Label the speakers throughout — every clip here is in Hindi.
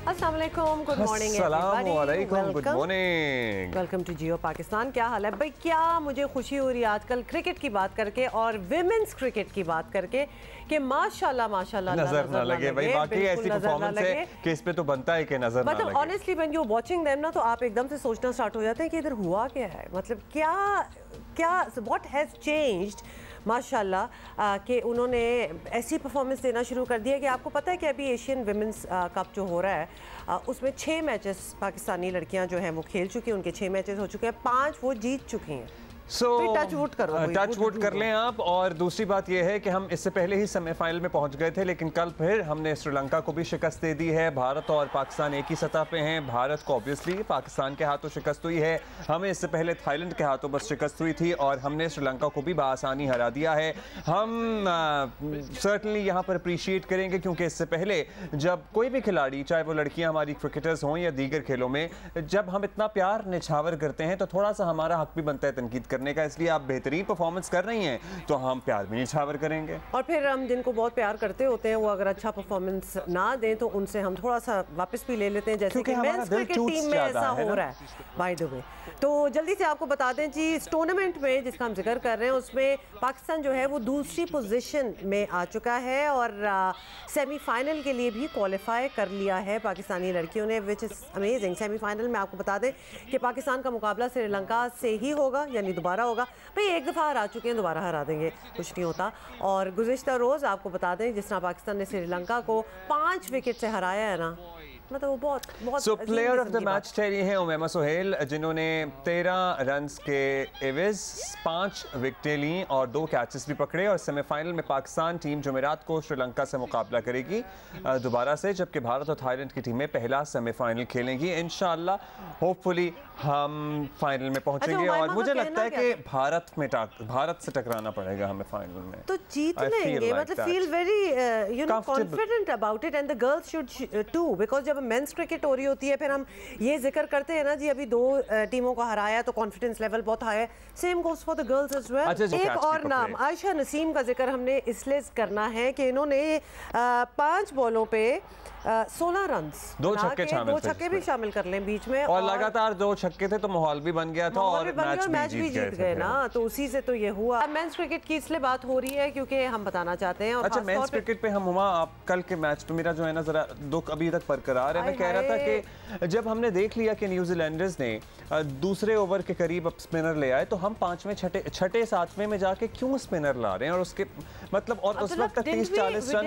Speaker 1: अस्सलाम वालेकुम, good morning
Speaker 2: everybody, good morning,
Speaker 1: welcome to Geo Pakistan. क्या हाल है भाई? क्या मुझे खुशी हो रही है आजकल क्रिकेट की बात करके और विमेंस क्रिकेट की बात करके कि माशाल्लाह माशाल्लाह
Speaker 2: नजर ना लगे भाई। बाकी ऐसी परफॉर्मेंस है कि इस पे तो बनता है कि नजर ना लगे।
Speaker 1: मतलब honestly when you watching them ना, तो आप एकदम से सोचना स्टार्ट हो जाते हैं कि इधर हुआ क्या है, मतलब क्या व्हाट हैज चेंज्ड माशाल्लाह कि उन्होंने ऐसी परफॉर्मेंस देना शुरू कर दिया कि आपको पता है कि अभी एशियन विमेंस कप जो हो रहा है उसमें 6 मैचेस पाकिस्तानी लड़कियां जो हैं वो खेल चुकी हैं, उनके 6 मैचेस हो चुके हैं, 5 वो जीत चुकी हैं। टच
Speaker 2: वुड कर लें आप। और दूसरी बात यह है कि हम इससे पहले ही सेमीफाइनल में पहुंच गए थे, लेकिन कल फिर हमने श्रीलंका को भी शिकस्त दे दी है। भारत और पाकिस्तान एक ही सतह पे हैं। भारत को ऑब्वियसली पाकिस्तान के हाथों शिकस्त हुई है, हमें इससे पहले थाईलैंड के हाथों बस शिकस्त हुई थी और हमने श्रीलंका को भी बआसानी हरा दिया है। हम सर्टनली यहाँ पर अप्रिशिएट करेंगे क्योंकि इससे पहले जब कोई भी खिलाड़ी, चाहे वो लड़कियाँ हमारी क्रिकेटर्स हों या दीगर खेलों में, जब हम इतना प्यार निछावर करते हैं तो थोड़ा सा हमारा हक भी बनता है तनकीद करने का। इसलिए आप बेहतरीन परफॉर्मेंस कर रही हैं तो हम प्यार भी निछावर करेंगे।
Speaker 1: और फिर हम जिनको बहुत प्यार करते होते हैं वो अगर अच्छा परफॉर्मेंस ना दें तो उनसे हम थोड़ा सा वापस भी ले लेते हैं, जैसे कि मेंस क्रिकेट टीम में ऐसा हो रहा है बाय द वे। तो जल्दी से आपको बता दें जी, इस टूर्नामेंट में जिसका हम जिक्र कर रहे हैं उसमें पाकिस्तान जो है वो दूसरी पोजीशन में आ चुका है और सेमीफाइनल के लिए भी क्वालिफाई कर लिया है पाकिस्तानी लड़कियों ने, विच इज़ अमेजिंग। सेमीफाइनल में आपको बता दें कि पाकिस्तान का मुकाबला श्रीलंका से ही होगा, यानी दोबारा होगा। भाई एक दफ़ा हरा चुके हैं, दोबारा हरा देंगे, कुछ नहीं होता। और गुज़िश्ता रोज़ आपको बता दें जिस तरह पाकिस्तान ने श्रीलंका को 5 विकेट से हराया है ना, मतलब वो बहुत
Speaker 2: सो प्लेयर ऑफ द मैच ठहरी हैं उमैमा सुहेल, जिन्होंने 13 रन्स के एवज 5 विकेटें ली और 2 कैचेस भी पकड़े। और सेमीफाइनल में पाकिस्तान टीम जुमेरात को श्रीलंका से मुकाबला करेगी दोबारा से, जबकि भारत और थाईलैंड की टीमें पहला सेमीफाइनल खेलेंगी। इंशाल्लाह होपफुली हम फाइनल में पहुंचेंगे। और मुझे लगता है कि भारत से टकराना पड़ेगा हमें फाइनल में,
Speaker 1: तो जीत लेंगे, मतलब feel very confident about it and the girls should too, because जब मेंस क्रिकेट हो रही होती है फिर हम ये जिक्र करते हैं ना जी, अभी 2 टीमों को हराया तो कॉन्फिडेंस लेवल बहुत हाई है। Same goes for the girls as well. एक और नाम आयशा नसीम का जिक्र हमने इसलिए करना है कि इन्होंने 5 बॉलों पे 16 रन्स,
Speaker 2: 2 छक्के
Speaker 1: भी शामिल कर लें बीच में,
Speaker 2: और लगातार 2 छक्के थे तो माहौल भी बन गया था और मैच भी जीत गए ना, तो उसी से तो ये हुआ। मेंस क्रिकेट की इसलिए बात हो रही है क्योंकि हम बताना चाहते हैं। अच्छा, मेंस क्रिकेट पे हम हुआ, आप कल के मैच पे मेरा जो है ना जरा दुख अभी तक बरकरार है। मैं कह रहा था कि जब हमने देख लिया कि न्यूजीलैंडर्स ने दूसरे ओवर के करीब अब स्पिनर ले आए, तो हम 5वें, छठे 7वें में जाके क्यों स्पिनर ला रहे हैं? और उसके मतलब और उस वक्त 30-40 रन,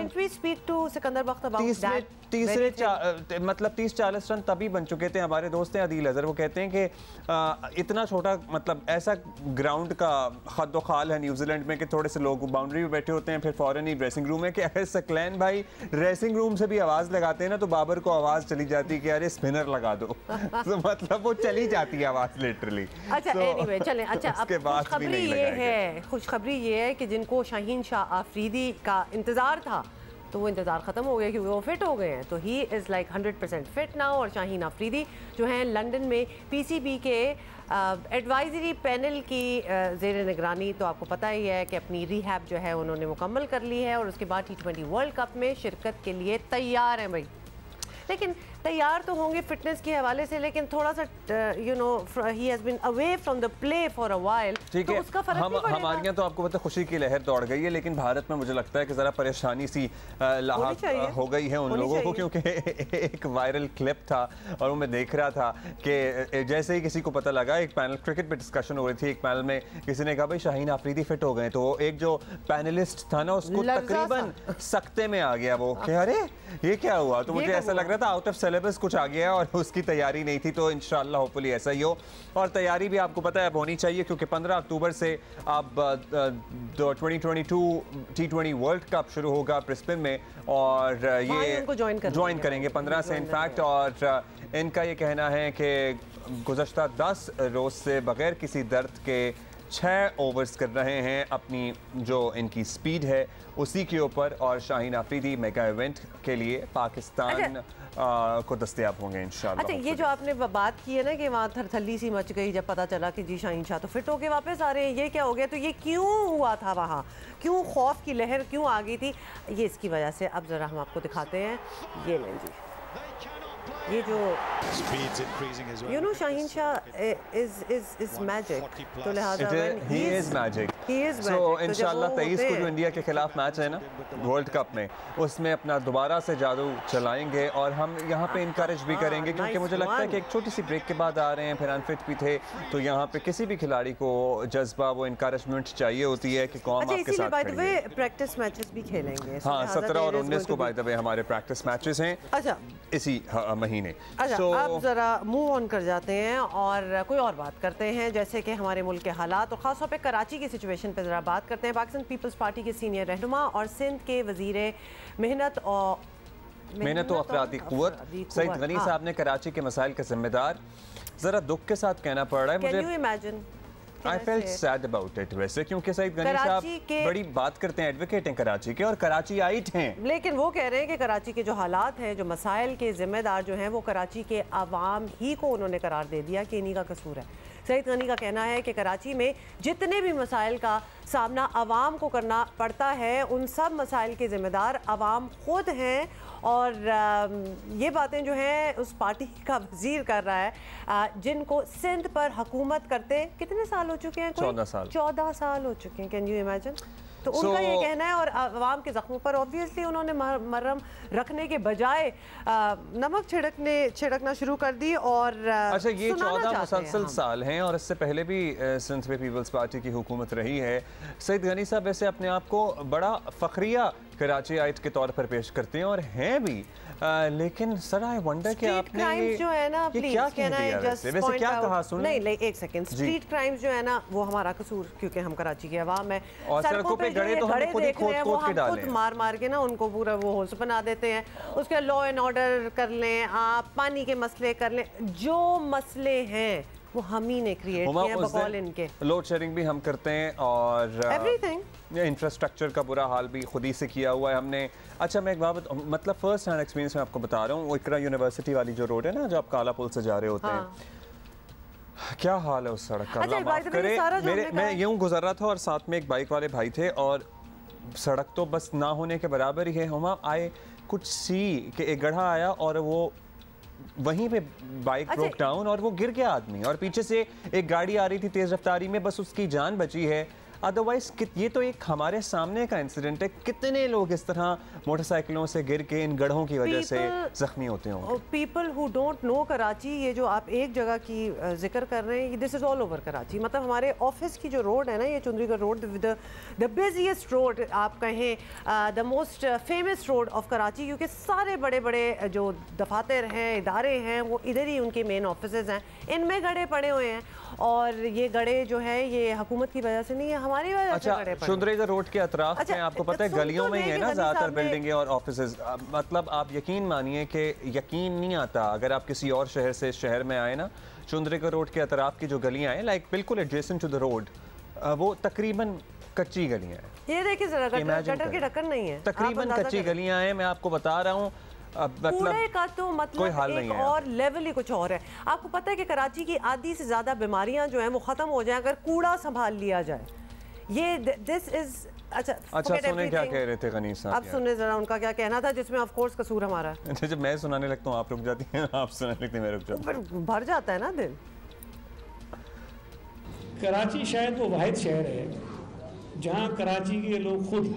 Speaker 2: मतलब 30-40 रन तभी बन चुके थे। हमारे दोस्त हैं अदील अजहर, वो कहते हैं कि इतना छोटा, मतलब ऐसा ग्राउंड का खद्दो खाल है न्यूजीलैंड में कि थोड़े से लोग बाउंड्री में बैठे होते हैं, फिर फौरन ही ड्रेसिंग रूम है कि अगर सकलैन भाई ड्रेसिंग रूम से भी आवाज़ लगाते हैं ना तो बाबर को आवाज़ चली जाती है कि अरे स्पिनर लगा दो। तो मतलब वो चली जाती है आवाज़ लिटरली।
Speaker 1: अच्छा एनीवे चलें। अच्छा, अब खुशखबरी ये है कि जिनको शाहीन शाह आफरीदी का इंतज़ार था तो वो इंतज़ार ख़त्म हो गया क्योंकि वो फिट हो गए हैं। तो he is like 100% fit now. और शाहीन आफरीदी जो हैं लंदन में पीसीबी के एडवाइजरी पैनल की ज़ेर निगरानी, तो आपको पता ही है कि अपनी रिहैब जो है उन्होंने मुकम्मल कर ली है और उसके बाद T20 वर्ल्ड कप में शिरकत के लिए तैयार हैं भाई। लेकिन तैयार तो होंगे फिटनेस के हवाले से, लेकिन थोड़ा सा you know he has been away from the play for a while, तो उसका फर्क नहीं पड़ेगा।
Speaker 2: हमारे यहाँ तो आपको पता खुशी की लहर दौड़ गई है, लेकिन भारत में मुझे लगता है कि ज़रा परेशानी सी लाहक हो गई है उन लोगों को, क्योंकि एक वायरल क्लिप था और वो मैं देख रहा था कि जैसे ही किसी को पता लगा, एक पैनल क्रिकेट पे डिस्कशन हो रही थी, एक पैनल में किसी ने कहा भाई शाहीन आफरीदी फिट हो गए, तो एक जो पैनलिस्ट था ना उसको तकरीबन सख्ते में आ गया वो कि अरे ये क्या हुआ। तो मुझे ऐसा लग रहा था आउट ऑफ सिलेबस कुछ आ गया और उसकी तैयारी नहीं थी। तो इंशाल्लाह होपफुली ऐसा ही हो। और तैयारी भी आपको पता है अब होनी चाहिए क्योंकि 15 अक्टूबर से अब 2022 T20 वर्ल्ड कप शुरू होगा ब्रिस्बेन में और ये ज्वाइन करेंगे 15 से इनफैक्ट। और इनका ये कहना है कि गुज़श्ता 10 रोज़ से बग़ैर किसी दर्द के 6 ओवर्स कर रहे हैं, अपनी जो इनकी स्पीड है उसी के ऊपर। और शाहीन आफरीदी मेगा इवेंट के लिए पाकिस्तान को दस्तयाब होंगे इंशाल्लाह।
Speaker 1: अच्छा, ये जो आपने बात की है ना कि वहाँ थरथल्ली सी मच गई जब पता चला कि जी शाहीन शाह तो फिट होके वापस आ रहे हैं, ये क्या हो गया? तो ये क्यों हुआ था वहाँ, क्यों खौफ की लहर क्यों आ गई थी? ये इसकी वजह से अब ज़रा हम आपको दिखाते हैं। ये लें जी। ये जो शाहीन शाह इज मैजिक, तो लिहाजा
Speaker 2: ही इज मैजिक। सो इंशाल्लाह 23 को जो इंडिया के खिलाफ मैच है ना वर्ल्ड कप में, उसमें अपना दोबारा से जादू चलाएंगे और हम यहाँ पे इनकरेज भी करेंगे, क्योंकि मुझे लगता है कि एक छोटी सी ब्रेक के बाद आ रहे हैं, फिर अनफिट भी थे, तो यहाँ पे किसी भी खिलाड़ी को जज्बा, वो इनकरेजमेंट चाहिए होती है कि कौन आपके साथ खड़ी है।
Speaker 1: प्रैक्टिस मैचेस भी खेलेंगे।
Speaker 2: हाँ, 17 और 19 को बाय द वे हमारे प्रैक्टिस मैचेस हैं।
Speaker 1: अच्छा,
Speaker 2: इसी महीने।
Speaker 1: अच्छा, अब जरा मूव ऑन कर जाते हैं और कोई और बात करते हैं, जैसे कि हमारे मुल्क के हालात और खासतौर पे कराची की सिचुएशन पे जरा बात करते हैं। पाकिस्तान पीपल्स पार्टी के सीनियर रहनुमा और सिंध के वजीरे मेहनत और
Speaker 2: अफरादी क़ुव्वत सईद गनी साहब ने कराची के मसाइल के जिम्मेदार, जरा दुख के साथ कहना पड़ रहा है मुझे, I felt sad about it वैसे, क्योंकि सईद गनी साहब बड़ी बात करते हैं, एडवोकेट हैं कराची के और कराची आइट हैं, लेकिन
Speaker 1: वो कह रहे हैं कि कराची के जो हालात हैं, जो मसाइल के जिम्मेदार जो हैं, वो कराची के अवाम ही को उन्होंने करार दे दिया कि इन्हीं का कसूर है। सईद गनी का कहना है कि कराची में जितने भी मसाइल का सामना अवाम को करना पड़ता है, उन सब मसाइल के जिम्मेदार अवाम खुद हैं। और ये बातें जो हैं उस पार्टी का वजीर कर रहा है जिनको सिंध पर हुकूमत करते कितने साल हो चुके हैं? 14 साल हो चुके हैं। Can you imagine? तो उनका ये कहना है, और अवाम के जख्मों पर ऑब्वियसली उन्होंने मरहम रखने के बजाय नमक छिड़कना शुरू कर दी। और
Speaker 2: अच्छा, ये 14 मुसलसल साल हैं और इससे पहले भी सिंध में पीपल्स पार्टी की हुकूमत रही है। सईद गनी साहब वैसे अपने आप को बड़ा फखरिया कराची आइट के तौर पर पेश करते हैं और हैं भी, लेकिन सर आई वंडर कि आपने ये
Speaker 1: जो है ना,
Speaker 2: प्लीज क्या कह दिया वैसे क्या कहा? सुन
Speaker 1: नहीं, एक सेकंड, स्ट्रीट क्राइम्स जो है ना, वो हमारा कसूर, क्योंकि हम कराची के अवाम है,
Speaker 2: और सड़कों पे गड़े तो हम खुद ही खोद के डाले,
Speaker 1: मार के ना उनको पूरा वो होश बना देते हैं। उसके लॉ एंड ऑर्डर कर लें आप, पानी के मसले कर लें, जो मसले हैं वो हम ही ने क्रिएट किए हैं बकौल इनके।
Speaker 2: लोड शेयरिंग भी हम करते हैं और
Speaker 1: एवरीथिंग,
Speaker 2: इंफ्रास्ट्रक्चर का बुरा हाल भी खुद ही से किया हुआ है हमने। अच्छा, मैं एक बात मतलब फर्स्ट हैंड एक्सपीरियंस में आपको बता रहा हूँ, वो इकरा यूनिवर्सिटी वाली जो रोड है ना, जो आप काला पुल से जा रहे होते हैं, क्या हाल है उस सड़क का, अल्लाह माफ करे। मैं यूं गुजर रहा था और साथ में एक बाइक वाले भाई थे और सड़क तो बस ना होने के बराबर ही है। हम आए कुछ सी कि एक गड्ढा आया और वो वहीं पे बाइक ब्रोक डाउन और वो गिर गया आदमी, और पीछे से एक गाड़ी आ रही थी तेज रफ्तारी में, बस उसकी जान बची है। अदरवाइज ये तो एक हमारे सामने का इंसिडेंट है, कितने लोग इस तरह मोटरसाइकिलों से गिर के इन गड्ढों की वजह से जख्मी होते होंगे।
Speaker 1: People who don't know Karachi, ये जो आप एक जगह की जिक्र कर रहे हैं, this is all over Karachi. मतलब हमारे ऑफिस की जो रोड है ना, ये Chundrigarh road, the busiest road आप कहें, the most famous road of Karachi, क्योंकि सारे बड़े बड़े जो दफातर हैं, इदारे हैं, वो इधर ही उनके मेन ऑफिसेज हैं, इनमें गड्ढे पड़े हुए हैं। और ये गड्ढे जो है ये हुकूमत की वजह से नहीं है, हमारी वजह से गड्ढे पड़े।
Speaker 2: चुंदरीगढ़ रोड के अतराफ में आपको पता है गलियों में ही है ना ज़्यादातर बिल्डिंगें और ऑफिसेज। मतलब आप यकीन मानिए कि यकीन नहीं आता अगर आप किसी और शहर से इस शहर में आए ना, चुंदरीगढ़ रोड के अतराफ की जो गलियां हैं, लाइक बिल्कुल एडजेसेंट टू द रोड, वो तकरीबन कच्ची गलियां हैं।
Speaker 1: ये देखिए जरा, गटर के ढक्कन नहीं है,
Speaker 2: तकरीबन कच्ची गलियां हैं। मैं आपको बता रहा हूँ,
Speaker 1: कूड़े का तो मतलब एक और लेवल ही कुछ और है। आपको पता है कि कराची की आधी से ज्यादा बीमारियां जो हैं वो खत्म हो जाए अगर कूड़ा संभाल लिया जाए। ये दिस इज अच्छा
Speaker 2: सुने क्या कह रहे थे गनी साहब?
Speaker 1: अब सुने जरा उनका क्या कहना था, जिसमें ऑफ कोर्स कसूर हमारा है।
Speaker 2: जब मैं सुनाने लगता हूँ आप रुक जाती हैं, आप सुनाने लगते हैं मैं रुक जाता
Speaker 1: हूँ, भर जाता है ना दिल।
Speaker 3: कराची शायद वो वाहिद शहर है जहाँ कराची के लोग खुद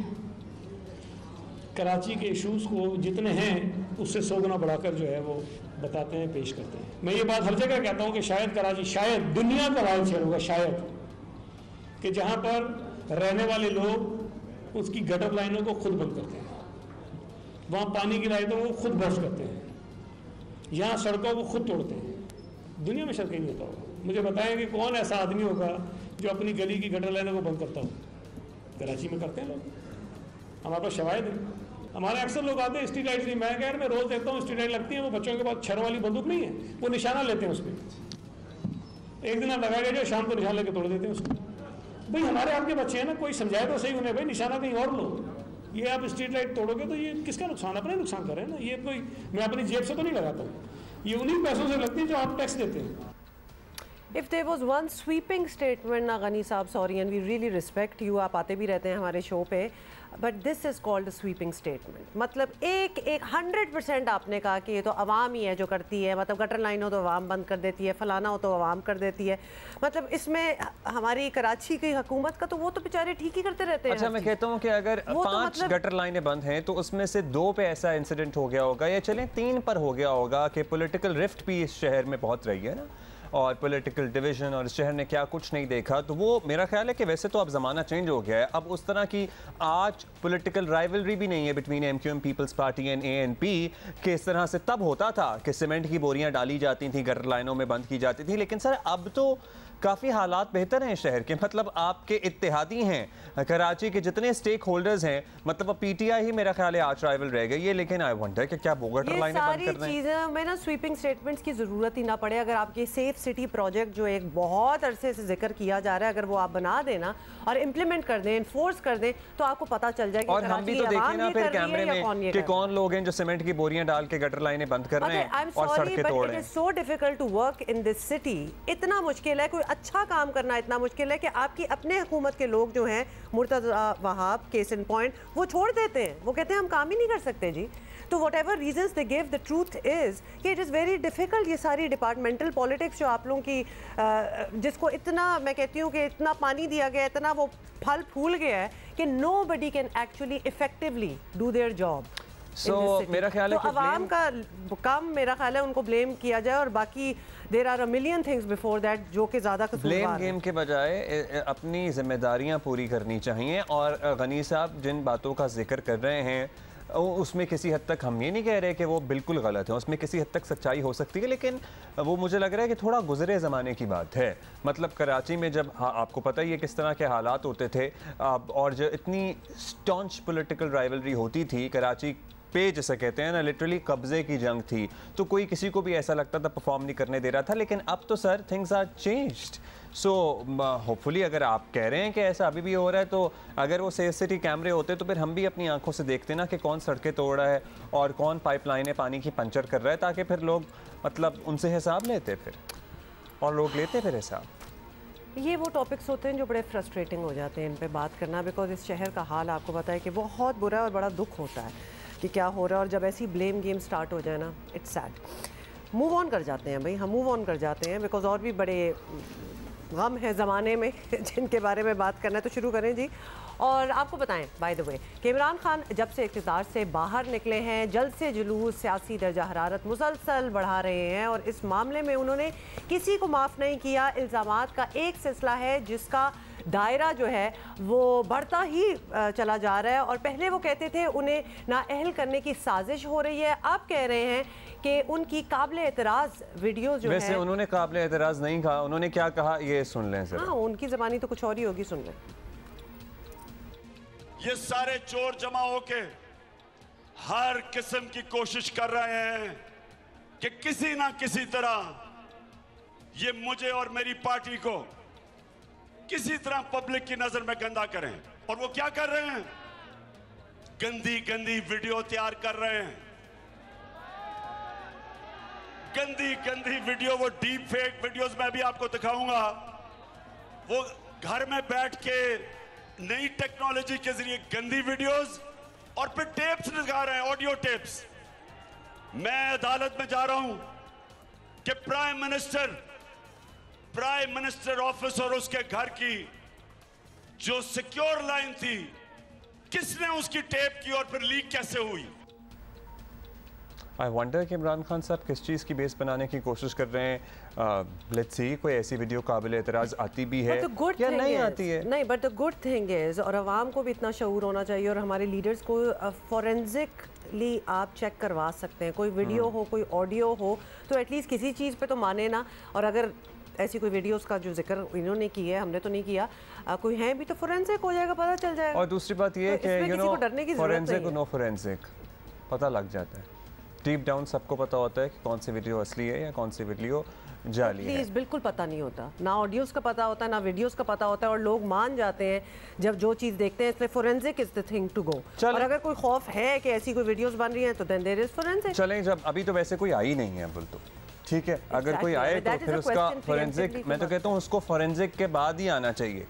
Speaker 3: कराची के इश्यूज़ को जितने हैं उससे 100 गुना बढ़ाकर जो है वो बताते हैं, पेश करते हैं। मैं ये बात हर जगह कहता हूँ कि शायद कराची, शायद दुनिया का वाहिद शहर होगा शायद, कि जहाँ पर रहने वाले लोग उसकी गटर लाइनों को खुद बंद करते हैं, वहाँ पानी की लाइनों को खुद बर्स्ट करते हैं, यहाँ सड़कों को खुद तोड़ते हैं। दुनिया में शायद कहीं नहीं होता होगा। मुझे बताएं कि कौन ऐसा आदमी होगा जो अपनी गली की गटर लाइनों को बंद करता हो? कराची में करते हैं लोग, हमारे पास शवाहिद है। हमारे अक्सर लोग आते हैं स्ट्रीट लाइट नहीं, मैं कह रहा मैं रोज देखता हूँ स्ट्रीट लाइट लगती है, वो बच्चों के पास छर वाली बंदूक नहीं है, वो निशाना लेते हैं उस पर। एक दिन आप लगाया जाए, शाम को निशान लेके तोड़ देते हैं उसको। भाई हमारे आपके बच्चे हैं ना, कोई समझाए तो सही उन्हें, भाई निशाना कहीं और लो। ये आप स्ट्रीट लाइट तोड़ोगे तो ये किसका नुकसान? अपने नुकसान करें ना। ये कोई मैं अपनी जेब से तो नहीं लगाता हूँ, ये उन्हीं पैसों से लगती है जो आप टैक्स देते हैं।
Speaker 1: If there was one sweeping statement, ना गनी साहब, sorry, and we really respect you, आप आते भी रहते हैं हमारे शो पे, but this is called a sweeping statement. मतलब एक 100% आपने कहा कि ये तो अवाम ही है जो करती है, मतलब गटर लाइन हो तो अवाम बंद कर देती है, फलाना हो तो अवाम कर देती है, मतलब इसमें हमारी कराची की हुकूमत का तो वो तो बेचारे ठीक ही करते रहते हैं।
Speaker 2: अच्छा, मैं कहता हूँ कि अगर 5 गटर लाइनें बंद हैं तो उसमें से 2 पे ऐसा इंसिडेंट हो गया होगा, या चलें 3 पर हो गया होगा कि पॉलिटिकल रिफ्ट भी इस शहर में बहुत रही है ना, और पॉलिटिकल डिवीजन, और इस शहर ने क्या कुछ नहीं देखा, तो वो मेरा ख्याल है कि वैसे तो अब ज़माना चेंज हो गया है, अब उस तरह की आज पॉलिटिकल राइवलरी भी नहीं है between MQM Peoples Party and ANP कि इस तरह से तब होता था कि सीमेंट की बोरियां डाली जाती थी, गटर लाइनों में बंद की जाती थी। लेकिन सर अब तो काफ़ी हालात बेहतर हैं शहर के, मतलब आपके इत्तेहादी हैं कराची के जितने स्टेक होल्डर्स हैं, मतलब अब PTI ही मेरा ख्याल है आज राइवल रह गई है। लेकिन आई वंडर कि क्या वो गटर लाइनें बंद कर रहे हैं।
Speaker 1: चीज़ें में ना स्वीपिंग स्टेटमेंट्स की ज़रूरत ही ना पड़े। अगर आपके सेफ सिटी प्रोजेक्ट जो एक बहुत अरसे से जिक्र किया जा रहा है, अगर वो आप बना देना और इम्प्लीमेंट कर दें, इन्फोर्स कर दें, तो आपको पता चल जाएगा।
Speaker 2: और हम भी तो देखें ना फिर कैमरे में कि कौन लोग हैं जो सीमेंट की बोरियां डाल के गटर लाइनें बंद कर रहे हैं और सड़कें तोड़ रहे हैं।
Speaker 1: So difficult to work in this city, इतना मुश्किल है, कोई अच्छा काम करना इतना मुश्किल है कि आपकी अपने हुकूमत के लोग जो हैं, Murtaza Wahab case in point, वो छोड़ देते हैं, वो कहते हैं हम काम ही नहीं कर सकते जी। तो whatever reasons they give, the truth is कि इट इज़ वेरी डिफ़िकल्ट। ये सारी डिपार्टमेंटल पॉलिटिक्स जो आप लोगों की जिसको इतना मैं कहती हूँ कि इतना पानी दिया गया, इतना वो फल फूल गया है कि nobody can actually effectively do their job.
Speaker 2: मेरा ख्याल है
Speaker 1: तो अवाम का काम मेरा ख्याल है उनको ब्लेम किया जाए, और बाकी there are a million things before that जो कि ज़्यादा
Speaker 2: ब्लेम गेम के बजाय अपनी जिम्मेदारियां पूरी करनी चाहिए। और गनी साहब जिन बातों का जिक्र कर रहे हैं उसमें किसी हद तक हम ये नहीं कह रहे कि वो बिल्कुल गलत है, उसमें किसी हद तक सच्चाई हो सकती है, लेकिन वो मुझे लग रहा है कि थोड़ा गुजरे ज़माने की बात है। मतलब कराची में जब, हाँ आपको पता ही है किस तरह के हालात होते थे, और जो इतनी स्टॉन्च पॉलिटिकल राइवलरी होती थी कराची पे, जैसे कहते हैं ना, लिटरली कब्जे की जंग थी, तो कोई किसी को भी ऐसा लगता था परफॉर्म नहीं करने दे रहा था। लेकिन अब तो sir things are changed. So hopefully अगर आप कह रहे हैं कि ऐसा अभी भी हो रहा है, तो अगर वो सेफ सिटी कैमरे होते तो फिर हम भी अपनी आंखों से देखते ना कि कौन सड़कें तोड़ रहा है और कौन पाइपलाइनें पानी की पंचर कर रहा है, ताकि फिर लोग मतलब उनसे हिसाब लेते फिर, और लोग लेते फिर हिसाब।
Speaker 1: ये वो टॉपिक्स होते हैं जो बड़े फ्रस्ट्रेटिंग हो जाते हैं इन पे बात करना, बिकॉज इस शहर का हाल आपको पता है कि बहुत बुरा है और बड़ा दुख होता है कि क्या हो रहा है। और जब ऐसी ब्लेम गेम स्टार्ट हो जाए ना, इट्स सैड। मूव ऑन कर जाते हैं भाई, हम मूव ऑन कर जाते हैं, बिकॉज और भी बड़े गम है ज़माने में जिनके बारे में बात करना है, तो शुरू करें जी। और आपको बताएं बाय द वे कि इमरान खान जब से इक़्तिदार से बाहर निकले हैं, जल्द से जुलूस सियासी दर्जा हरारत मुसलसल बढ़ा रहे हैं, और इस मामले में उन्होंने किसी को माफ़ नहीं किया। इल्ज़ामात का एक सिलसिला है जिसका दायरा जो है वो बढ़ता ही चला जा रहा है, और पहले वो कहते थे उन्हें नाअहल करने की साजिश हो रही है, अब कह रहे हैं कि उनकी काबिल एतराज़ वीडियो जो
Speaker 2: वैसे
Speaker 1: है।
Speaker 2: उन्होंने काबिल एतराज़ नहीं कहा, उन्होंने क्या कहा ये सुन लें सर।
Speaker 1: हाँ, उनकी ज़बानी तो कुछ और ही होगी, सुन लें।
Speaker 4: ये सारे चोर जमा होके हर किस्म की कोशिश कर रहे हैं कि किसी ना किसी तरह ये मुझे और मेरी पार्टी को किसी तरह पब्लिक की नजर में गंदा करें। और वो क्या कर रहे हैं? गंदी गंदी वीडियो तैयार कर रहे हैं, गंदी गंदी वीडियो, वो डीप फेक वीडियोस मैं भी आपको दिखाऊंगा। वो घर में बैठ के नई टेक्नोलॉजी के जरिए गंदी वीडियोस और फिर टेप्स दिखा रहे हैं, ऑडियो टेप्स। मैं अदालत में जा रहा हूं कि प्राइम मिनिस्टर ऑफिस और उसके घर की जो सिक्योर लाइन थी, किसने उसकी टेप की और फिर लीक कैसे हुई?
Speaker 2: आई वंडर कि इमरान खान साहब किस चीज़ की बेस बनाने की कोशिश कर रहे हैं। लेट्स सी कोई ऐसी वीडियो काबिल एतराज़ आती भी है या नहीं आती है।
Speaker 1: नहीं, but the good thing is, और आवाम को भी इतना शऊर होना चाहिए, और हमारे लीडर्स को फॉरेंसिकली आप चेक करवा सकते हैं। कोई वीडियो हो, कोई ऑडियो हो, तो एटलीस्ट किसी चीज़ पे तो माने ना। और अगर ऐसी कोई वीडियोस का जो जिक्र इन्होंने किया है, हमने तो नहीं किया, कोई है भी तो फोरेंसिक हो जाएगा, पता चल जाएगा।
Speaker 2: और दूसरी बात ये है कि यू नो फोरेंसिक और नो फोरेंसिक पता लग जाता है, डीप डाउन सबको पता होता है कि कौन सी वीडियो असली है या कौन सी वीडियो जाली है।
Speaker 1: बिल्कुल पता नहीं होता, ना ऑडियोस का पता होता है ना वीडियोस का पता होता है, और लोग मान जाते हैं जब जो चीज़ देखते हैं। इसलिए forensic is the thing to go. और अगर कोई खौफ है कि ऐसी कोई वीडियोस बन रही हैं तो देन देयर इज फोरेंसिक।
Speaker 2: चलें, जब अभी तो वैसे कोई आई नहीं है, बोल तो ठीक है, अगर कोई आए तो फिर उसका फोरेंसिक, मैं तो कहता हूँ उसको फोरेंसिक के बाद ही आना चाहिए,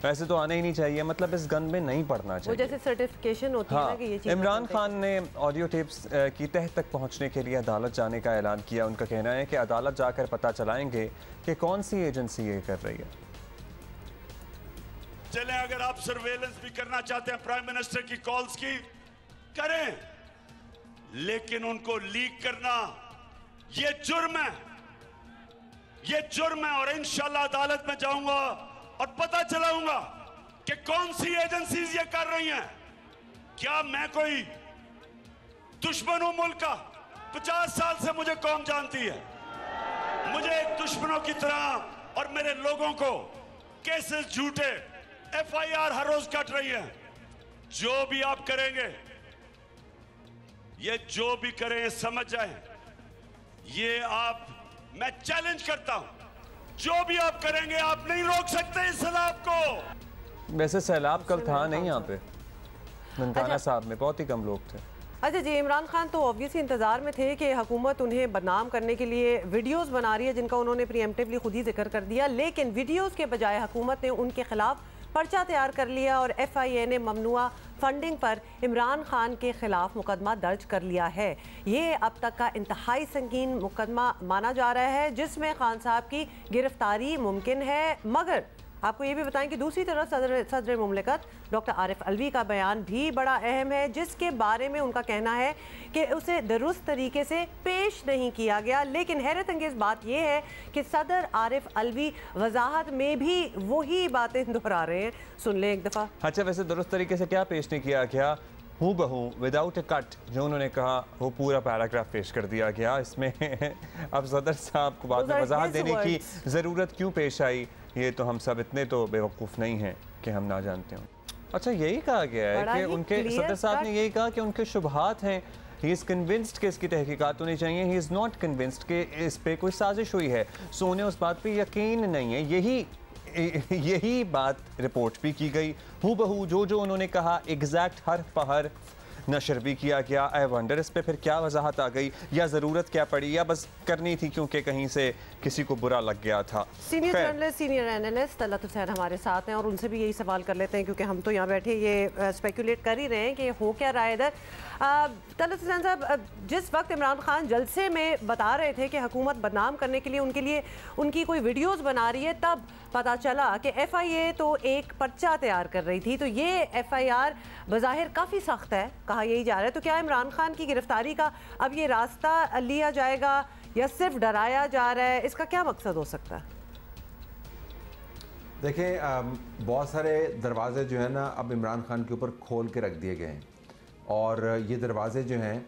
Speaker 2: वैसे तो आना ही नहीं चाहिए, मतलब इस गन में नहीं पड़ना चाहिए।
Speaker 1: वो जैसे सर्टिफिकेशन होती है ना कि ये चीज़।
Speaker 2: इमरान खान ने ऑडियो टेप्स की तह तक पहुंचने के लिए अदालत जाने का ऐलान किया। उनका कहना है कि अदालत जाकर पता चलाएंगे कि कौन सी एजेंसी ये कर रही है।
Speaker 4: चलें, अगर आप सर्वेलेंस भी करना चाहते हैं प्राइम मिनिस्टर की कॉल्स की, करें, लेकिन उनको लीक करना ये जुर्म है, ये जुर्म है। और इंशाल्लाह अदालत में जाऊंगा और पता चलाऊंगा कि कौन सी एजेंसीज ये कर रही हैं। क्या मैं कोई दुश्मन हूं मुल्क का? 50 साल से मुझे कौम जानती है, मुझे दुश्मनों की तरह और मेरे लोगों को केसेस झूठे FIR हर रोज कट रही है। जो भी आप करेंगे, ये जो भी करें समझ जाएं, ये आप, मैं चैलेंज करता हूं, जो भी आप करेंगे आप नहीं रोक सकते इस सैलाब को।
Speaker 2: वैसे सैलाब कल था नहीं यहाँ पे ननकाना साहब में, बहुत ही कम लोग थे।
Speaker 1: अच्छा जी, इमरान खान तो ऑब्वियसली इंतजार में थे कि हुकूमत उन्हें बदनाम करने के लिए वीडियोस बना रही है, जिनका उन्होंने प्रीएम्प्टिवली खुद ही जिक्र कर दिया, लेकिन वीडियोस के बजाय हुकूमत ने उनके खिलाफ पर्चा तैयार कर लिया और FIA ने ममनुआ फंडिंग पर इमरान खान के खिलाफ मुकदमा दर्ज कर लिया है। ये अब तक का इंतहाई संगीन मुकदमा माना जा रहा है, जिसमें खान साहब की गिरफ्तारी मुमकिन है। मगर आपको ये भी बताएं कि दूसरी तरफ सदर मुमलिकत डॉक्टर आरिफ अलवी का बयान भी बड़ा अहम है, जिसके बारे में उनका कहना है कि उसे दुरुस्त तरीके से पेश नहीं किया गया। लेकिन हैरत अंगेज बात यह है कि सदर आरिफ अलवी वजाहत में भी वही बातें दोहरा रहे हैं। सुन लें एक दफ़ा।
Speaker 2: अच्छा, वैसे दुरुस्त तरीके से क्या पेश नहीं किया गया? हूबहू विदाउट ए कट जो उन्होंने कहा वो पूरा पैराग्राफ पेश कर दिया गया। इसमें अब सदर साहब को बाद में वजाहत देने की ज़रूरत क्यों पेश आई, ये तो हम सब इतने तो बेवकूफ़ नहीं हैं कि हम ना जानते हों। अच्छा, यही कहा गया है कि उनके सदर साहब ने यही कहा कि उनके शुबहात हैं, ही इज़ कन्विंस्ड कि इसकी तहकीकात होनी चाहिए, ही इज़ नॉट कन्विंस्ड कि इस पर कोई साजिश हुई है। सो उन्हें उस बात पर यकीन नहीं है। यही बात रिपोर्ट भी की गई, हूबहू जो उन्होंने कहा एग्जैक्ट हर्फ पर हर्फ नशर भी किया गया। आई वंडर इस पे फिर क्या वजाहत आ गई, या ज़रूरत क्या पड़ी, या बस करनी थी क्योंकि कहीं से किसी को बुरा लग गया था।
Speaker 1: Senior journalist, senior analyst Talat Hussain हमारे साथ हैं और उनसे भी यही सवाल कर लेते हैं, क्योंकि हम तो यहाँ बैठे ये स्पेकुलेट कर ही रहे हैं कि हो क्या रहा है इधर। तलत हुसैन साहब, जिस वक्त इमरान खान जलसे में बता रहे थे कि हुकूमत बदनाम करने के लिए उनकी कोई वीडियोज़ बना रही है, तब पता चला कि FIA तो एक पर्चा तैयार कर रही थी। तो ये FIR बज़ाहिर काफ़ी सख्त है, कहा यही जा रहा है। तो क्या इमरान खान की गिरफ्तारी का अब ये रास्ता लिया जाएगा या सिर्फ डराया जा रहा है? इसका क्या मकसद हो सकता है?
Speaker 5: देखें, बहुत सारे दरवाजे जो है ना अब इमरान खान के ऊपर खोल के रख दिए गए हैं, और ये दरवाजे जो हैं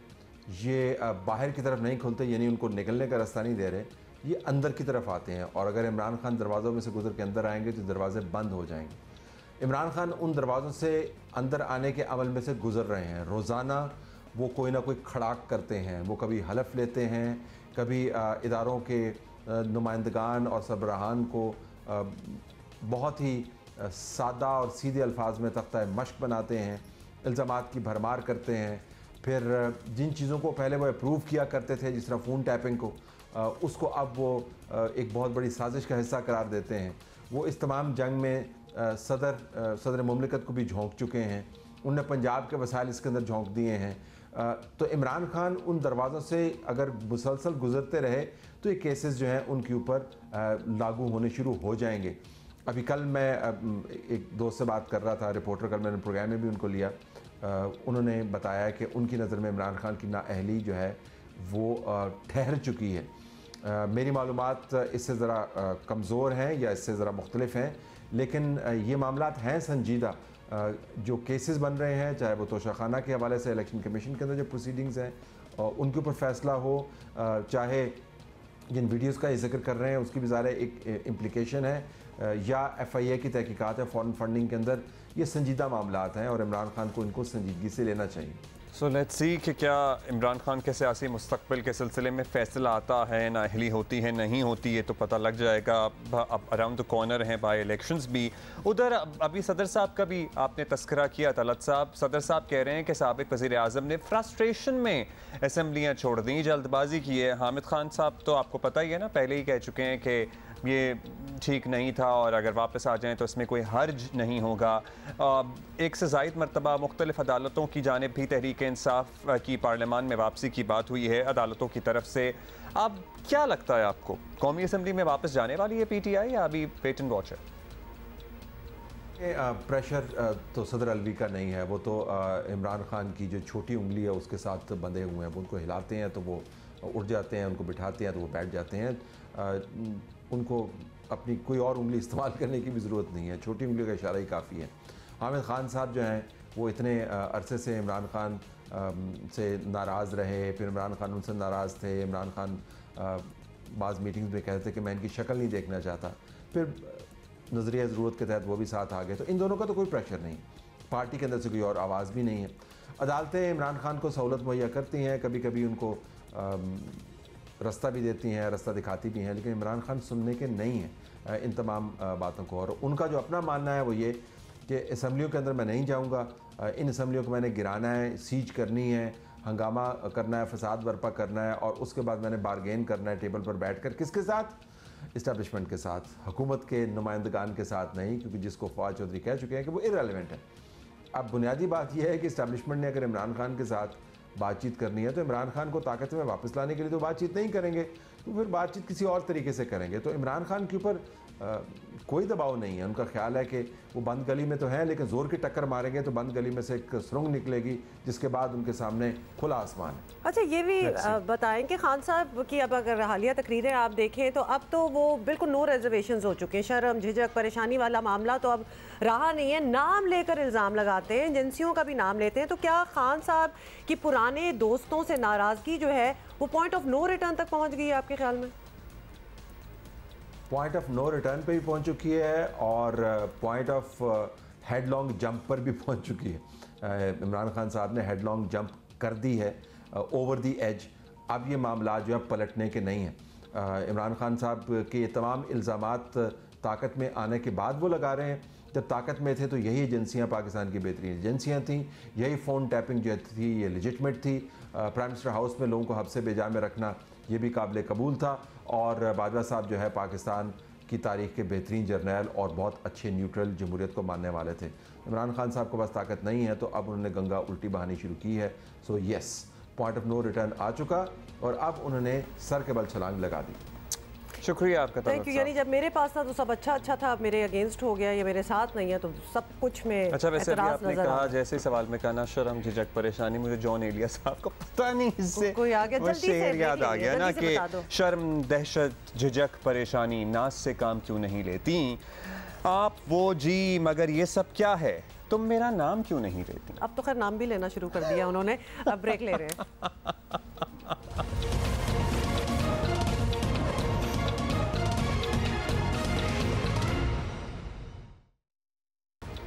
Speaker 5: ये बाहर की तरफ नहीं खुलते, यानी उनको निकलने का रास्ता नहीं दे रहे, ये अंदर की तरफ आते हैं। और अगर इमरान खान दरवाज़ों में से गुजर के अंदर आएंगे तो दरवाजे बंद हो जाएंगे। इमरान खान उन दरवाज़ों से अंदर आने के अमल में से गुजर रहे हैं। रोज़ाना वो कोई ना कोई खड़ाक करते हैं, वो कभी हलफ लेते हैं, कभी इदारों के नुमाइंदगान और सरबराहान को बहुत ही सादा और सीधे अल्फाज में तख्ता मश्क बनाते हैं, इल्ज़ामात की भरमार करते हैं। फिर जिन चीज़ों को पहले वो अप्रूव किया करते थे, जिस तरह फ़ोन टैपिंग को, उसको अब वो एक बहुत बड़ी साजिश का हिस्सा करार देते हैं। वो इस तमाम जंग में सदर मुमलिकत को भी झोंक चुके हैं, उनने पंजाब के वसाइल इसके अंदर झोंक दिए हैं। तो इमरान खान उन दरवाज़ों से अगर मुसलसल गुजरते रहे तो ये केसेस जो हैं उनके ऊपर लागू होने शुरू हो जाएंगे। अभी कल मैं एक दोस्त से बात कर रहा था, रिपोर्टर, कल मैंने प्रोग्राम में भी उनको लिया। उन्होंने बताया कि उनकी नज़र में इमरान खान की नाअहली जो है वो ठहर चुकी है। मेरी मालूमात इससे ज़रा कमज़ोर हैं या इससे ज़रा मुख्तलिफ हैं, लेकिन ये मामलात हैं संजीदा। जो केसेस बन रहे हैं, चाहे वो तोशाखाना के हवाले से इलेक्शन कमीशन के अंदर जो प्रोसीडिंग्स हैं उनके ऊपर फ़ैसला हो, चाहे जिन वीडियोज़ का ये जिक्र कर रहे हैं उसकी भी ज़ाहिर एक इम्प्लिकेशन है, या FIA की तहकीकात है फॉरेन फंडिंग के अंदर, ये संजीदा मामलात हैं और इमरान खान को इनको संजीदगी से लेना चाहिए।
Speaker 2: सो लेट्स सी कि क्या इमरान खान के सियासी मुस्तकबिल के सिलसिले में फैसला आता है, नाअहली होती है नहीं होती है तो पता लग जाएगा। अब अराउंड द कॉर्नर हैं बाई इलेक्शंस भी। उधर अभी सदर साहब का भी आपने तस्करा किया, तलत साहब, सदर साहब कह रहे हैं कि साबिक वज़ीर आज़म ने फ्रस्ट्रेशन में असम्बलियाँ छोड़ दी, जल्दबाजी की है। हामिद खान साहब तो आपको पता ही है ना, पहले ही कह चुके हैं कि ये ठीक नहीं था और अगर वापस आ जाएं तो इसमें कोई हर्ज नहीं होगा। एक से ज़ायद मरतबा मुख्तलिफ अदालतों की जानिब भी तहरीक इंसाफ की पार्लियामान में वापसी की बात हुई है अदालतों की तरफ से। अब क्या लगता है आपको, कौमी असम्बली में वापस जाने वाली है PTI या अभी वेट एंड वॉच है?
Speaker 5: प्रेशर तो सदर अलवी का नहीं है, वो तो इमरान खान की जो छोटी उंगली है उसके साथ बंधे हुए हैं। वो उनको हिलाते हैं तो वो उठ जाते हैं, उनको बिठाते हैं तो वो बैठ जाते हैं। उनको अपनी कोई और उंगली इस्तेमाल करने की भी ज़रूरत नहीं है, छोटी उंगली का इशारा ही काफ़ी है। हामिद खान साहब जो हैं वो इतने अरसे से इमरान खान से नाराज़ रहे, फिर इमरान खान उनसे नाराज़ थे। इमरान खान बाज़ मीटिंग्स में कहते थे कि मैं इनकी शक्ल नहीं देखना चाहता, फिर नज़रिया ज़रूरत के तहत वो भी साथ आ गए। तो इन दोनों का तो कोई प्रेशर नहीं, पार्टी के अंदर से कोई और आवाज़ भी नहीं है। अदालतें इमरान खान को सहूलत मुहैया करती हैं, कभी कभी उनको रास्ता भी देती हैं, रास्ता दिखाती भी हैं, लेकिन इमरान खान सुनने के नहीं हैं इन तमाम बातों को। और उनका जो अपना मानना है वो ये कि असम्बलियों के अंदर मैं नहीं जाऊँगा, इन असम्बलियों को मैंने गिराना है, सीज करनी है, हंगामा करना है, फसाद बर्पा करना है और उसके बाद मैंने बारगेन करना है टेबल पर बैठ कर। किसके साथ? इस्टेब्लिशमेंट के साथ, हुकूमत के नुमाइंदगान के साथ नहीं, क्योंकि जिसको फवाद चौधरी कह चुके हैं कि वो इररेलेवेंट है। अब बुनियादी बात यह है कि इस्टेब्लिशमेंट ने अगर इमरान खान के साथ बातचीत करनी है तो इमरान खान को ताकत में वापस लाने के लिए तो बातचीत नहीं करेंगे, तो फिर बातचीत किसी और तरीके से करेंगे। तो इमरान खान के ऊपर कोई दबाव नहीं है। उनका ख्याल है कि वो बंद गली में तो हैं, लेकिन ज़ोर की टक्कर मारेंगे तो बंद गली में से एक सुरंग निकलेगी जिसके बाद उनके सामने खुला आसमान है।
Speaker 1: अच्छा, ये भी बताएं कि खान साहब की अब अगर हालिया तकरीरें आप देखें तो अब तो वो बिल्कुल नो रिजर्वेशंस हो चुके हैं। शर्म झिझक परेशानी वाला मामला तो अब रहा नहीं है, नाम लेकर इल्ज़ाम लगाते हैं, एजेंसियों का भी नाम लेते हैं। तो क्या खान साहब की पुराने दोस्तों से नाराज़गी जो है वो पॉइंट ऑफ नो रिटर्न तक पहुँच गई है आपके ख्याल में?
Speaker 5: पॉइंट ऑफ नो रिटर्न पे भी पहुंच चुकी है और पॉइंट ऑफ हेडलॉन्ग जंप पर भी पहुंच चुकी है। इमरान खान साहब ने हेडलॉन्ग जंप कर दी है, ओवर दी एज। अब ये मामला जो है पलटने के नहीं हैं। इमरान खान साहब के तमाम इल्ज़ामात ताकत में आने के बाद वो लगा रहे हैं। जब ताकत में थे तो यही एजेंसियाँ पाकिस्तान की बेहतरीन एजेंसियाँ थीं, यही फ़ोन टैपिंग जो थी ये लेजिटमेट थी। प्राइम मिनिस्टर हाउस में लोगों को हब्से बेजा में रखना ये भी काबिल कबूल था। और बाजवा साहब जो है पाकिस्तान की तारीख़ के बेहतरीन जर्नैल और बहुत अच्छे न्यूट्रल जमहूरियत को मानने वाले थे। इमरान खान साहब को बस ताकत नहीं है तो अब उन्होंने गंगा उल्टी बहानी शुरू की है। So yes, point of no return आ चुका और अब उन्होंने सर के बल छलांग लगा दी।
Speaker 2: शुक्रिया आपका।
Speaker 1: Thank you. यानी जब मेरे पास था तो सब अच्छा था, अब मेरे अगेंस्ट हो गया, ये मेरे साथ नहीं है तो सब कुछ में।
Speaker 2: अच्छा, वैसे अभी आपने कहा जैसे सवाल में कहा ना, शर्म झिझक परेशानी, मुझे जॉन एलिया साहब को पता नहीं इससे
Speaker 1: कोई आ गया, जल्दी से
Speaker 2: याद आ गया ना कि शर्म दहशत झिझक परेशानी नाज से काम क्यों नहीं लेती आप, वो जी मगर ये सब क्या है, तुम मेरा नाम क्यों नहीं लेती।
Speaker 1: अब तो खैर नाम भी लेना शुरू कर दिया उन्होंने। अब ब्रेक ले रहे हैं।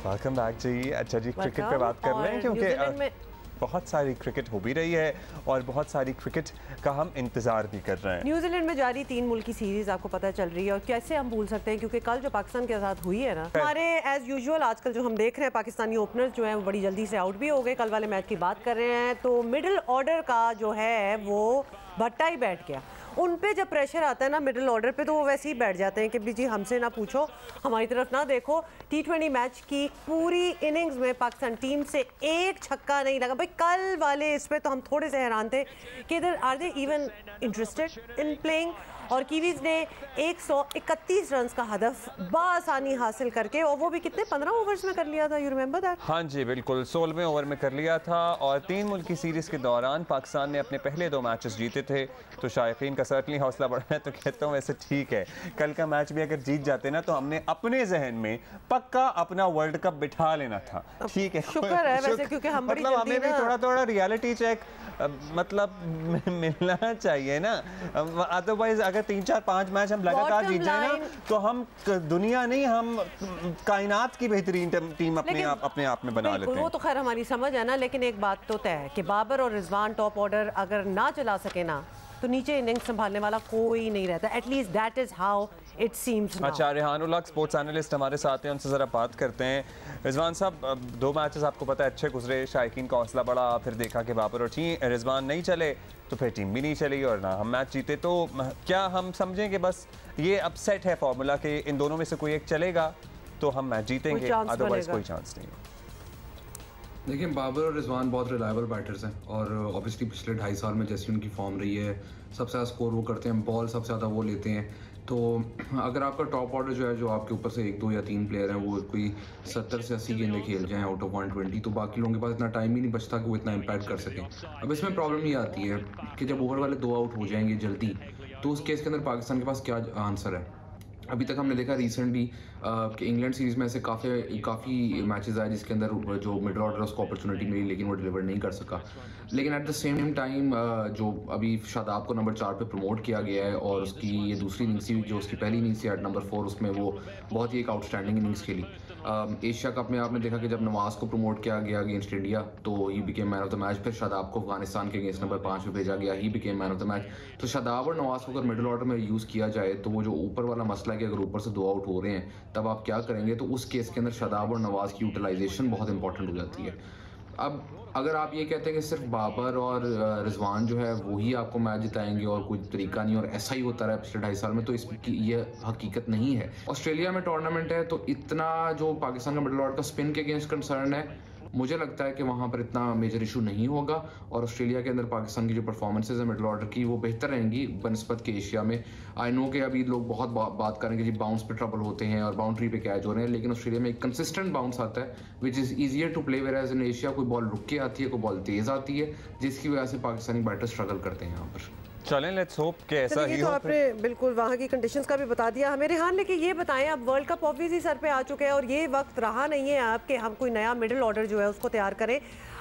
Speaker 2: वेलकम बैक जी। अच्छा जी, क्रिकेट पे बात कर रहे हैं क्योंकि बहुत सारी क्रिकेट हो भी रही है और बहुत सारी क्रिकेट का हम इंतजार भी कर रहे हैं।
Speaker 1: न्यूजीलैंड में जारी 3 मुल्क की सीरीज आपको पता चल रही है और कैसे हम भूल सकते हैं, क्योंकि कल जो पाकिस्तान के साथ हुई है ना, हमारे एज यूजुअल आजकल जो हम देख रहे हैं पाकिस्तानी ओपनर्स जो हैं वो बड़ी जल्दी से आउट भी हो गए। कल वाले मैच की बात कर रहे हैं तो मिडिल ऑर्डर का जो है वो भट्टा ही बैठ गया। उन पे जब प्रेशर आता है ना मिडिल ऑर्डर पे तो वो वैसे ही बैठ जाते हैं कि जी हमसे ना पूछो, हमारी तरफ ना देखो। T20 मैच की पूरी इनिंग्स में पाकिस्तान टीम से एक छक्का नहीं लगा। भाई कल वाले इस पे तो हम थोड़े से हैरान थे कि इधर are they even interested in playing. और कीवीज ने 131 रन का हदफ बासानी हासिल करके, और वो भी कितने 15 ओवर्स में कर लिया था। You remember that?
Speaker 2: हाँ जी बिल्कुल, 16वें ओवर में कर लिया था। और 3 मुल्क की सीरीज के दौरान पाकिस्तान ने अपने पहले 2 मैचेस जीते थे, तो शायकीन का सर्टनली हौसला बढ़ा है। तो कहता हूँ वैसे ठीक है, कल का मैच भी अगर जीत जाते ना तो हमने अपने जहन में पक्का अपना वर्ल्ड कप बिठा लेना था। ठीक है,
Speaker 1: शुक्र है वैसे, क्योंकि हम बड़ी
Speaker 2: मतलब हमें भी थोड़ा रियलिटी चेक मतलब मिलना चाहिए ना। अदरवाइज अगर अगर 3, 4, 5 मैच हम लगातार जीत जाए ना तो हम दुनिया नहीं, हम कायनात की बेहतरीन टीम अपने आप में बना लेते हैं।
Speaker 1: वो तो खैर हमारी समझ है ना, लेकिन एक बात तो तय है कि बाबर और रिजवान टॉप ऑर्डर अगर ना चला सके ना तो नीचे इनिंग्स संभालने वाला कोई नहीं रहता। At least that is how it seems.
Speaker 2: अच्छा, रेहान उल हक स्पोर्ट्स एनालिस्ट हमारे साथ हैं, उनसे ज़रा बात करते हैं। रिजवान साहब, 2 मैचेस आपको पता है अच्छे गुजरे, शायकीन का हौसला बढ़ा, फिर देखा कि बाबर और रिजवान नहीं चले तो फिर टीम भी नहीं चली और ना हम मैच जीते। तो क्या हम समझें कि बस ये अपसेट है फॉर्मूला कि इन दोनों में से कोई एक चलेगा तो हम मैच जीतेंगे, अदरवाइज कोई चांस नहीं?
Speaker 6: देखिए, बाबर और रिजवान बहुत रिलायबल बैटर्स हैं और ऑब्वियसली पिछले 2.5 साल में जैसी उनकी फॉर्म रही है, सबसे ज़्यादा स्कोर वो करते हैं, बॉल सबसे ज़्यादा वो लेते हैं। तो अगर आपका टॉप ऑर्डर जो है, जो आपके ऊपर से 1, 2 या 3 प्लेयर हैं, वो कोई 70 से 80 गेंदें खेल जाएं आउट ऑफ 120, तो बाकी लोगों के पास इतना टाइम ही नहीं बचता कि वो इतना इम्पैक्ट कर सकें। अब इसमें प्रॉब्लम ये आती है कि जब ओवर वाले 2 आउट हो जाएंगे जल्दी, तो उस केस के अंदर पाकिस्तान के पास क्या आंसर है? अभी तक हमने देखा रिसेंटली कि इंग्लैंड सीरीज़ में ऐसे काफ़ी मैचेस आए जिसके अंदर जो मिडल ऑर्डर उसको अपॉर्चुनिटी मिली लेकिन वो डिलीवर नहीं कर सका। लेकिन एट द सेम टाइम जो अभी शादाब को नंबर 4 पे प्रमोट किया गया है और उसकी ये दूसरी इनिंग्स थी, जो उसकी पहली इनिंग्स थी एट नंबर 4, उसमें वो बहुत ही एक आउटस्टैंडिंग इनिंग्स खेली। एशिया कप में आपने देखा कि जब नवाज को प्रमोट किया गया अगेंस्ट इंडिया तो he became man of the match. फिर शादाब को अफगानिस्तान के अगेंस्ट नंबर 5 पे भेजा गया, he became man of the match. तो शादाब और नवाज को अगर मिडिल ऑर्डर में यूज़ किया जाए तो वो जो ऊपर वाला मसला है कि अगर ऊपर से 2 आउट हो रहे हैं तब आप क्या करेंगे, तो उस केस के अंदर शादाब और नवाज की यूटिलाइजेशन बहुत इंपॉर्टेंट हो जाती है। अब अगर आप ये कहते हैं कि सिर्फ बाबर और रिजवान जो है वही आपको मैच जिताएंगे और कोई तरीका नहीं और ऐसा ही होता रहा है पिछले 2.5 साल में, तो इसकी ये हकीकत नहीं है। ऑस्ट्रेलिया में टूर्नामेंट है तो इतना जो पाकिस्तान का मिडल ऑर्डर का स्पिन के अगेंस्ट कंसर्न है, मुझे लगता है कि वहाँ पर इतना मेजर इशू नहीं होगा और ऑस्ट्रेलिया के अंदर पाकिस्तान की जो परफॉर्मेंसेज है मिडल ऑर्डर की वो बेहतर रहेंगी बनस्पत के एशिया में। आई नो कि अभी लोग बहुत बात करेंगे जी बाउंस पे ट्रबल होते हैं और बाउंड्री पे कैच हो रहे हैं, लेकिन ऑस्ट्रेलिया में एक कंसिस्टेंट बाउंस आता है which is easier to play, whereas in Asia कोई बॉल रुक के आती है, कोई बॉल तेज़ आती है, जिसकी वजह से पाकिस्तानी बैटर स्ट्रगल करते हैं यहाँ पर।
Speaker 2: चलें, लेट्स होप कि ऐसा ही
Speaker 1: तो
Speaker 2: हो।
Speaker 1: आपने बिल्कुल वहाँ की कंडीशंस का भी बता दिया हमें रेहान, लेकिन ये बताएं अब वर्ल्ड कप ऑब्वियसली सर पे आ चुके हैं और ये वक्त रहा नहीं है आपके हम कोई नया मिडिल ऑर्डर जो है उसको तैयार करें।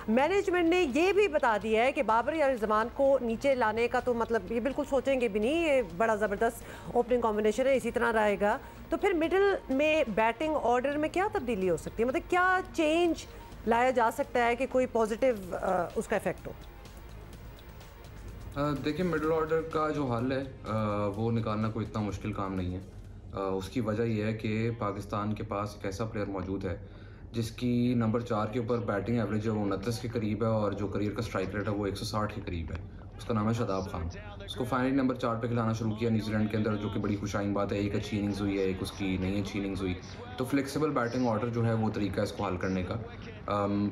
Speaker 1: मैनेजमेंट ने ये भी बता दिया है कि बाबर या रिजवान को नीचे लाने का तो मतलब ये बिल्कुल सोचेंगे भी नहीं, ये बड़ा ज़बरदस्त ओपनिंग कॉम्बिनेशन है, इसी तरह रहेगा। तो फिर मिडिल में बैटिंग ऑर्डर में क्या तब्दीली हो सकती है, मतलब क्या चेंज लाया जा सकता है कि कोई पॉजिटिव उसका इफेक्ट हो?
Speaker 6: देखिए, मिडिल ऑर्डर का जो हल है वो निकालना कोई इतना मुश्किल काम नहीं है। उसकी वजह यह है कि पाकिस्तान के पास एक ऐसा प्लेयर मौजूद है जिसकी नंबर 4 के ऊपर बैटिंग एवरेज है वो 29 के करीब है और जो करियर का स्ट्राइक रेट है वो 160 के करीब है। उसका नाम है शादाब खान। उसको फाइनली नंबर 4 पे खिलाना शुरू किया न्यूजीलैंड के अंदर, जो कि बड़ी खुशाइन बात है। एक अच्छी इनिंग्स हुई है, एक उसकी नहीं अच्छी इनिंग्स हुई। तो फ्लेक्सिबल बैटिंग ऑर्डर जो है वो तरीका है इसको हल करने का।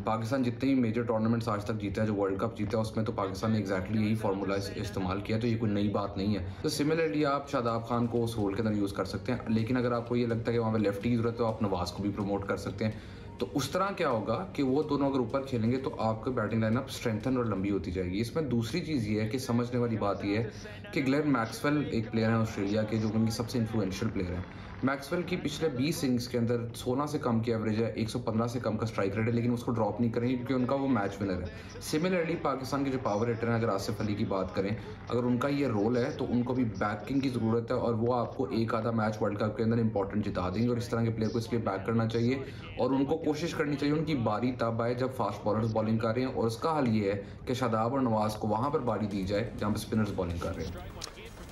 Speaker 6: पाकिस्तान जितने भी मेजर टूर्नामेंट्स आज तक जीता है, जो वर्ल्ड कप जीता है, उसमें तो पाकिस्तान ने एग्जैक्टली यही फार्मूला इस्तेमाल किया, तो ये कोई नई बात नहीं है। तो सिमिलरली आप शादाब खान को उस रोल के अंदर यूज़ कर सकते हैं, लेकिन अगर आपको ये लगता है कि वहाँ पर लेफ्टी की जरूरत है तो आप नवाज को भी प्रमोट कर सकते हैं। तो उस तरह क्या होगा कि वो दोनों अगर ऊपर खेलेंगे तो आपकी बैटिंग लाइनअप स्ट्रेंथन और लंबी होती जाएगी। इसमें दूसरी चीज़ ये है कि समझने वाली बात ये है कि ग्लेन मैक्सवेल एक प्लेयर है ऑस्ट्रेलिया के जो उनकी सबसे इन्फ्लुएंशियल प्लेयर है। मैक्सवेल की पिछले 20 इनिंग्स के अंदर 16 से कम की एवरेज है, 115 से कम का स्ट्राइक रेट है, लेकिन उसको ड्रॉप नहीं करेंगे क्योंकि उनका वो मैच विनर है। सिमिलरली पाकिस्तान के जो पावर हिटर हैं, अगर आसिफ अली की बात करें, अगर उनका ये रोल है तो उनको भी बैकिंग की ज़रूरत है और वो आपको एक आधा मैच वर्ल्ड कप के अंदर इंपॉर्टेंट जिता देंगे और इस तरह के प्लेयर को इसलिए बैक करना चाहिए और उनको कोशिश करनी चाहिए उनकी बारी तब आए जब फास्ट बॉलर्स बॉलिंग कर रहे हैं, और उसका हल ये है कि शादाब और नवाज को वहाँ पर बारी दी जाए जहाँ पर स्पिनर्स बॉलिंग कर रहे हैं।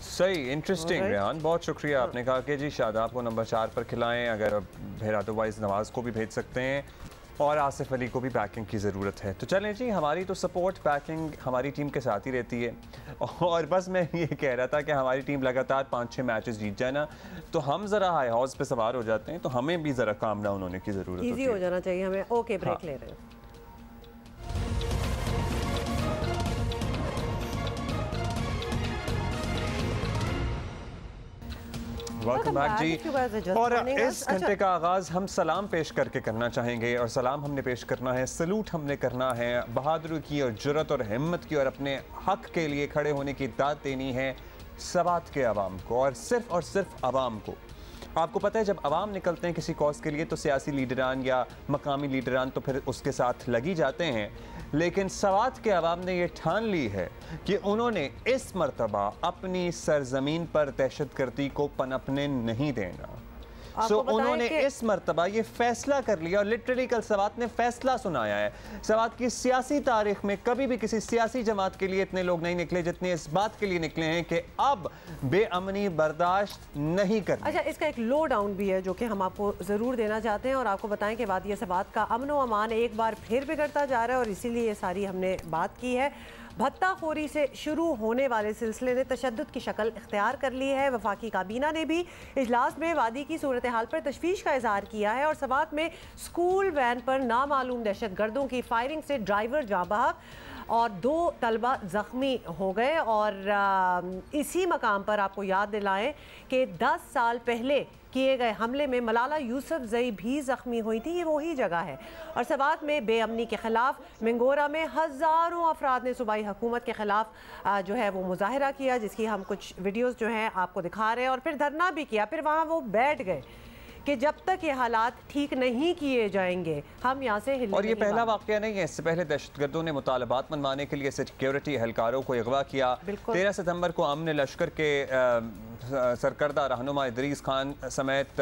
Speaker 2: सही, इंटरेस्टिंग रेहान, बहुत शुक्रिया। आपने कहा कि जी शादाब को नंबर 4 पर खिलाएं, अगर फिर अदरवाइज नवाज को भी भेज सकते हैं और आसिफ अली को भी बैकिंग की ज़रूरत है। तो चलें जी, हमारी तो सपोर्ट बैकिंग हमारी टीम के साथ ही रहती है और बस मैं ये कह रहा था कि हमारी टीम लगातार 5-6 मैचेस जीत जाए ना तो हम ज़रा हाई हॉर्स पे सवार हो जाते हैं, तो हमें भी ज़रा काम डाउन होने की ज़रूरत है,
Speaker 1: ईजी हो जाना चाहिए हमें। ओके, ब्रेक ले रहे हैं।
Speaker 2: वेलकम बैक जी। और इस घंटे का आगाज़ हम सलाम पेश करके करना चाहेंगे और सलाम हमने पेश करना है, सलूट हमने करना है बहादुरी की और जुर्रत और हिम्मत की और अपने हक के लिए खड़े होने की दाद देनी है सवात के अवाम को और सिर्फ अवाम को। आपको पता है जब अवाम निकलते हैं किसी कॉज के लिए तो सियासी लीडरान या मकामी लीडरान तो फिर उसके साथ लगी जाते हैं, लेकिन सवात के अवाम ने यह ठान ली है कि उन्होंने इस मर्तबा अपनी सरजमीन पर दहशतगर्दी को पनपने नहीं देना। उन्होंने इस मर्तबा ये फैसला कर लिया और लिटरली कल सवात ने फैसला सुनाया है। सवात की सियासी तारीख में कभी भी किसी सियासी जमात के लिए इतने लोग नहीं निकले जितने इस बात के लिए निकले हैं कि अब बेअमनी बर्दाश्त नहीं कर।
Speaker 1: अच्छा, इसका एक लो डाउन भी है जो कि हम आपको ज़रूर देना चाहते हैं और आपको बताएं कि वादिया सवात का अमन व अमान एक बार फिर बिगड़ता जा रहा है और इसीलिए ये सारी हमने बात की है। भत्ताखोरी से शुरू होने वाले सिलसिले ने तशद्दुद की शक्ल इख्तियार कर ली है। वफाकी काबीना ने भी इजलास में वादी की सूरत हाल पर तशवीश का इजहार किया है और सवात में स्कूल वैन पर नामालूम दहशतगर्दों की फायरिंग से ड्राइवर जाँ बहक और 2 तलबा ज़ख्मी हो गए। और इसी मकाम पर आपको याद दिलाएं कि 10 साल पहले किए गए हमले में मलाला यूसुफजई भी ज़ख्मी हुई थी। ये वही जगह है। और सवात में बेअमनी के ख़िलाफ़ मिंगोरा में हज़ारों अफराद ने सूबाई हुकूमत के ख़िलाफ़ जो है वो मुजाहरा किया, जिसकी हम कुछ वीडियोज़ जो हैं आपको दिखा रहे हैं। और फिर धरना भी किया। फिर वहाँ वो बैठ गए कि जब तक ये हालात ठीक नहीं किए जाएंगे हम यहाँ से हिलने।
Speaker 2: और ये पहला वाक़या नहीं है। इससे पहले दहशतगर्दों ने मुतालबात मनवाने के लिए सिक्योरिटी एहलकारों को अगवा किया। 13 सितंबर को अमन लश्कर के सरकर्दा रहनुमा इदरीस खान समेत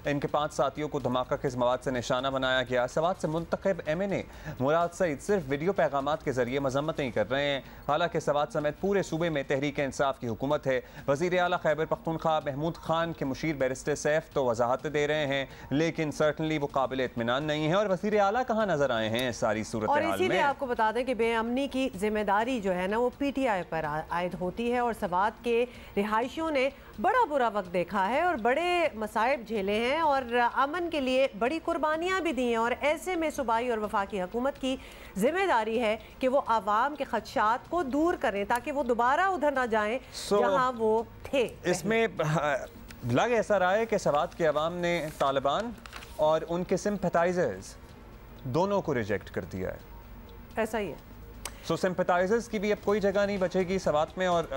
Speaker 2: इनके 5 साथियों को धमाका के मवाद से निशाना बनाया गया। सवात से मुंतखब MNA मुराद सईद सिर्फ वीडियो पैगामात के जरिए मजम्मतें कर रहे हैं। हालांकि सवात समेत पूरे सूबे में तहरीक इंसाफ की हुकूमत है। वज़ीर आला खैबर पख्तूनख्वा महमूद खान के मुशीर बैरिस्टर सैफ तो वजाहत दे रहे हैं, लेकिन सर्टनली वो काबिल इत्मीनान नहीं है। और वज़ीर आला कहाँ नजर आए हैं सारी सूरत हाल में।
Speaker 1: इसीलिए आपको बता दें कि बेअमनी की जिम्मेदारी जो है ना वो PTI पर आयद होती है और सवात के रिहायशियों ने बड़ा बुरा वक्त देखा है और बड़े मसाइब झेले हैं और अमन के लिए बड़ी कुर्बानियाँ भी दी हैं। और ऐसे में सूबाई और वफाकी हुकूमत की जिम्मेदारी है कि वो आवाम के खदशात को दूर करें ताकि वो दोबारा उधर ना जाएं जहां वो थे।
Speaker 2: इसमें लग ऐसा रहा है कि सवात के अवाम ने तालिबान और उनके सिंपैथाइजर्स दोनों को रिजेक्ट कर दिया है।
Speaker 1: ऐसा ही है।
Speaker 2: सो सिंपैथाइजर्स की भी अब कोई जगह नहीं बचेगी सवात में और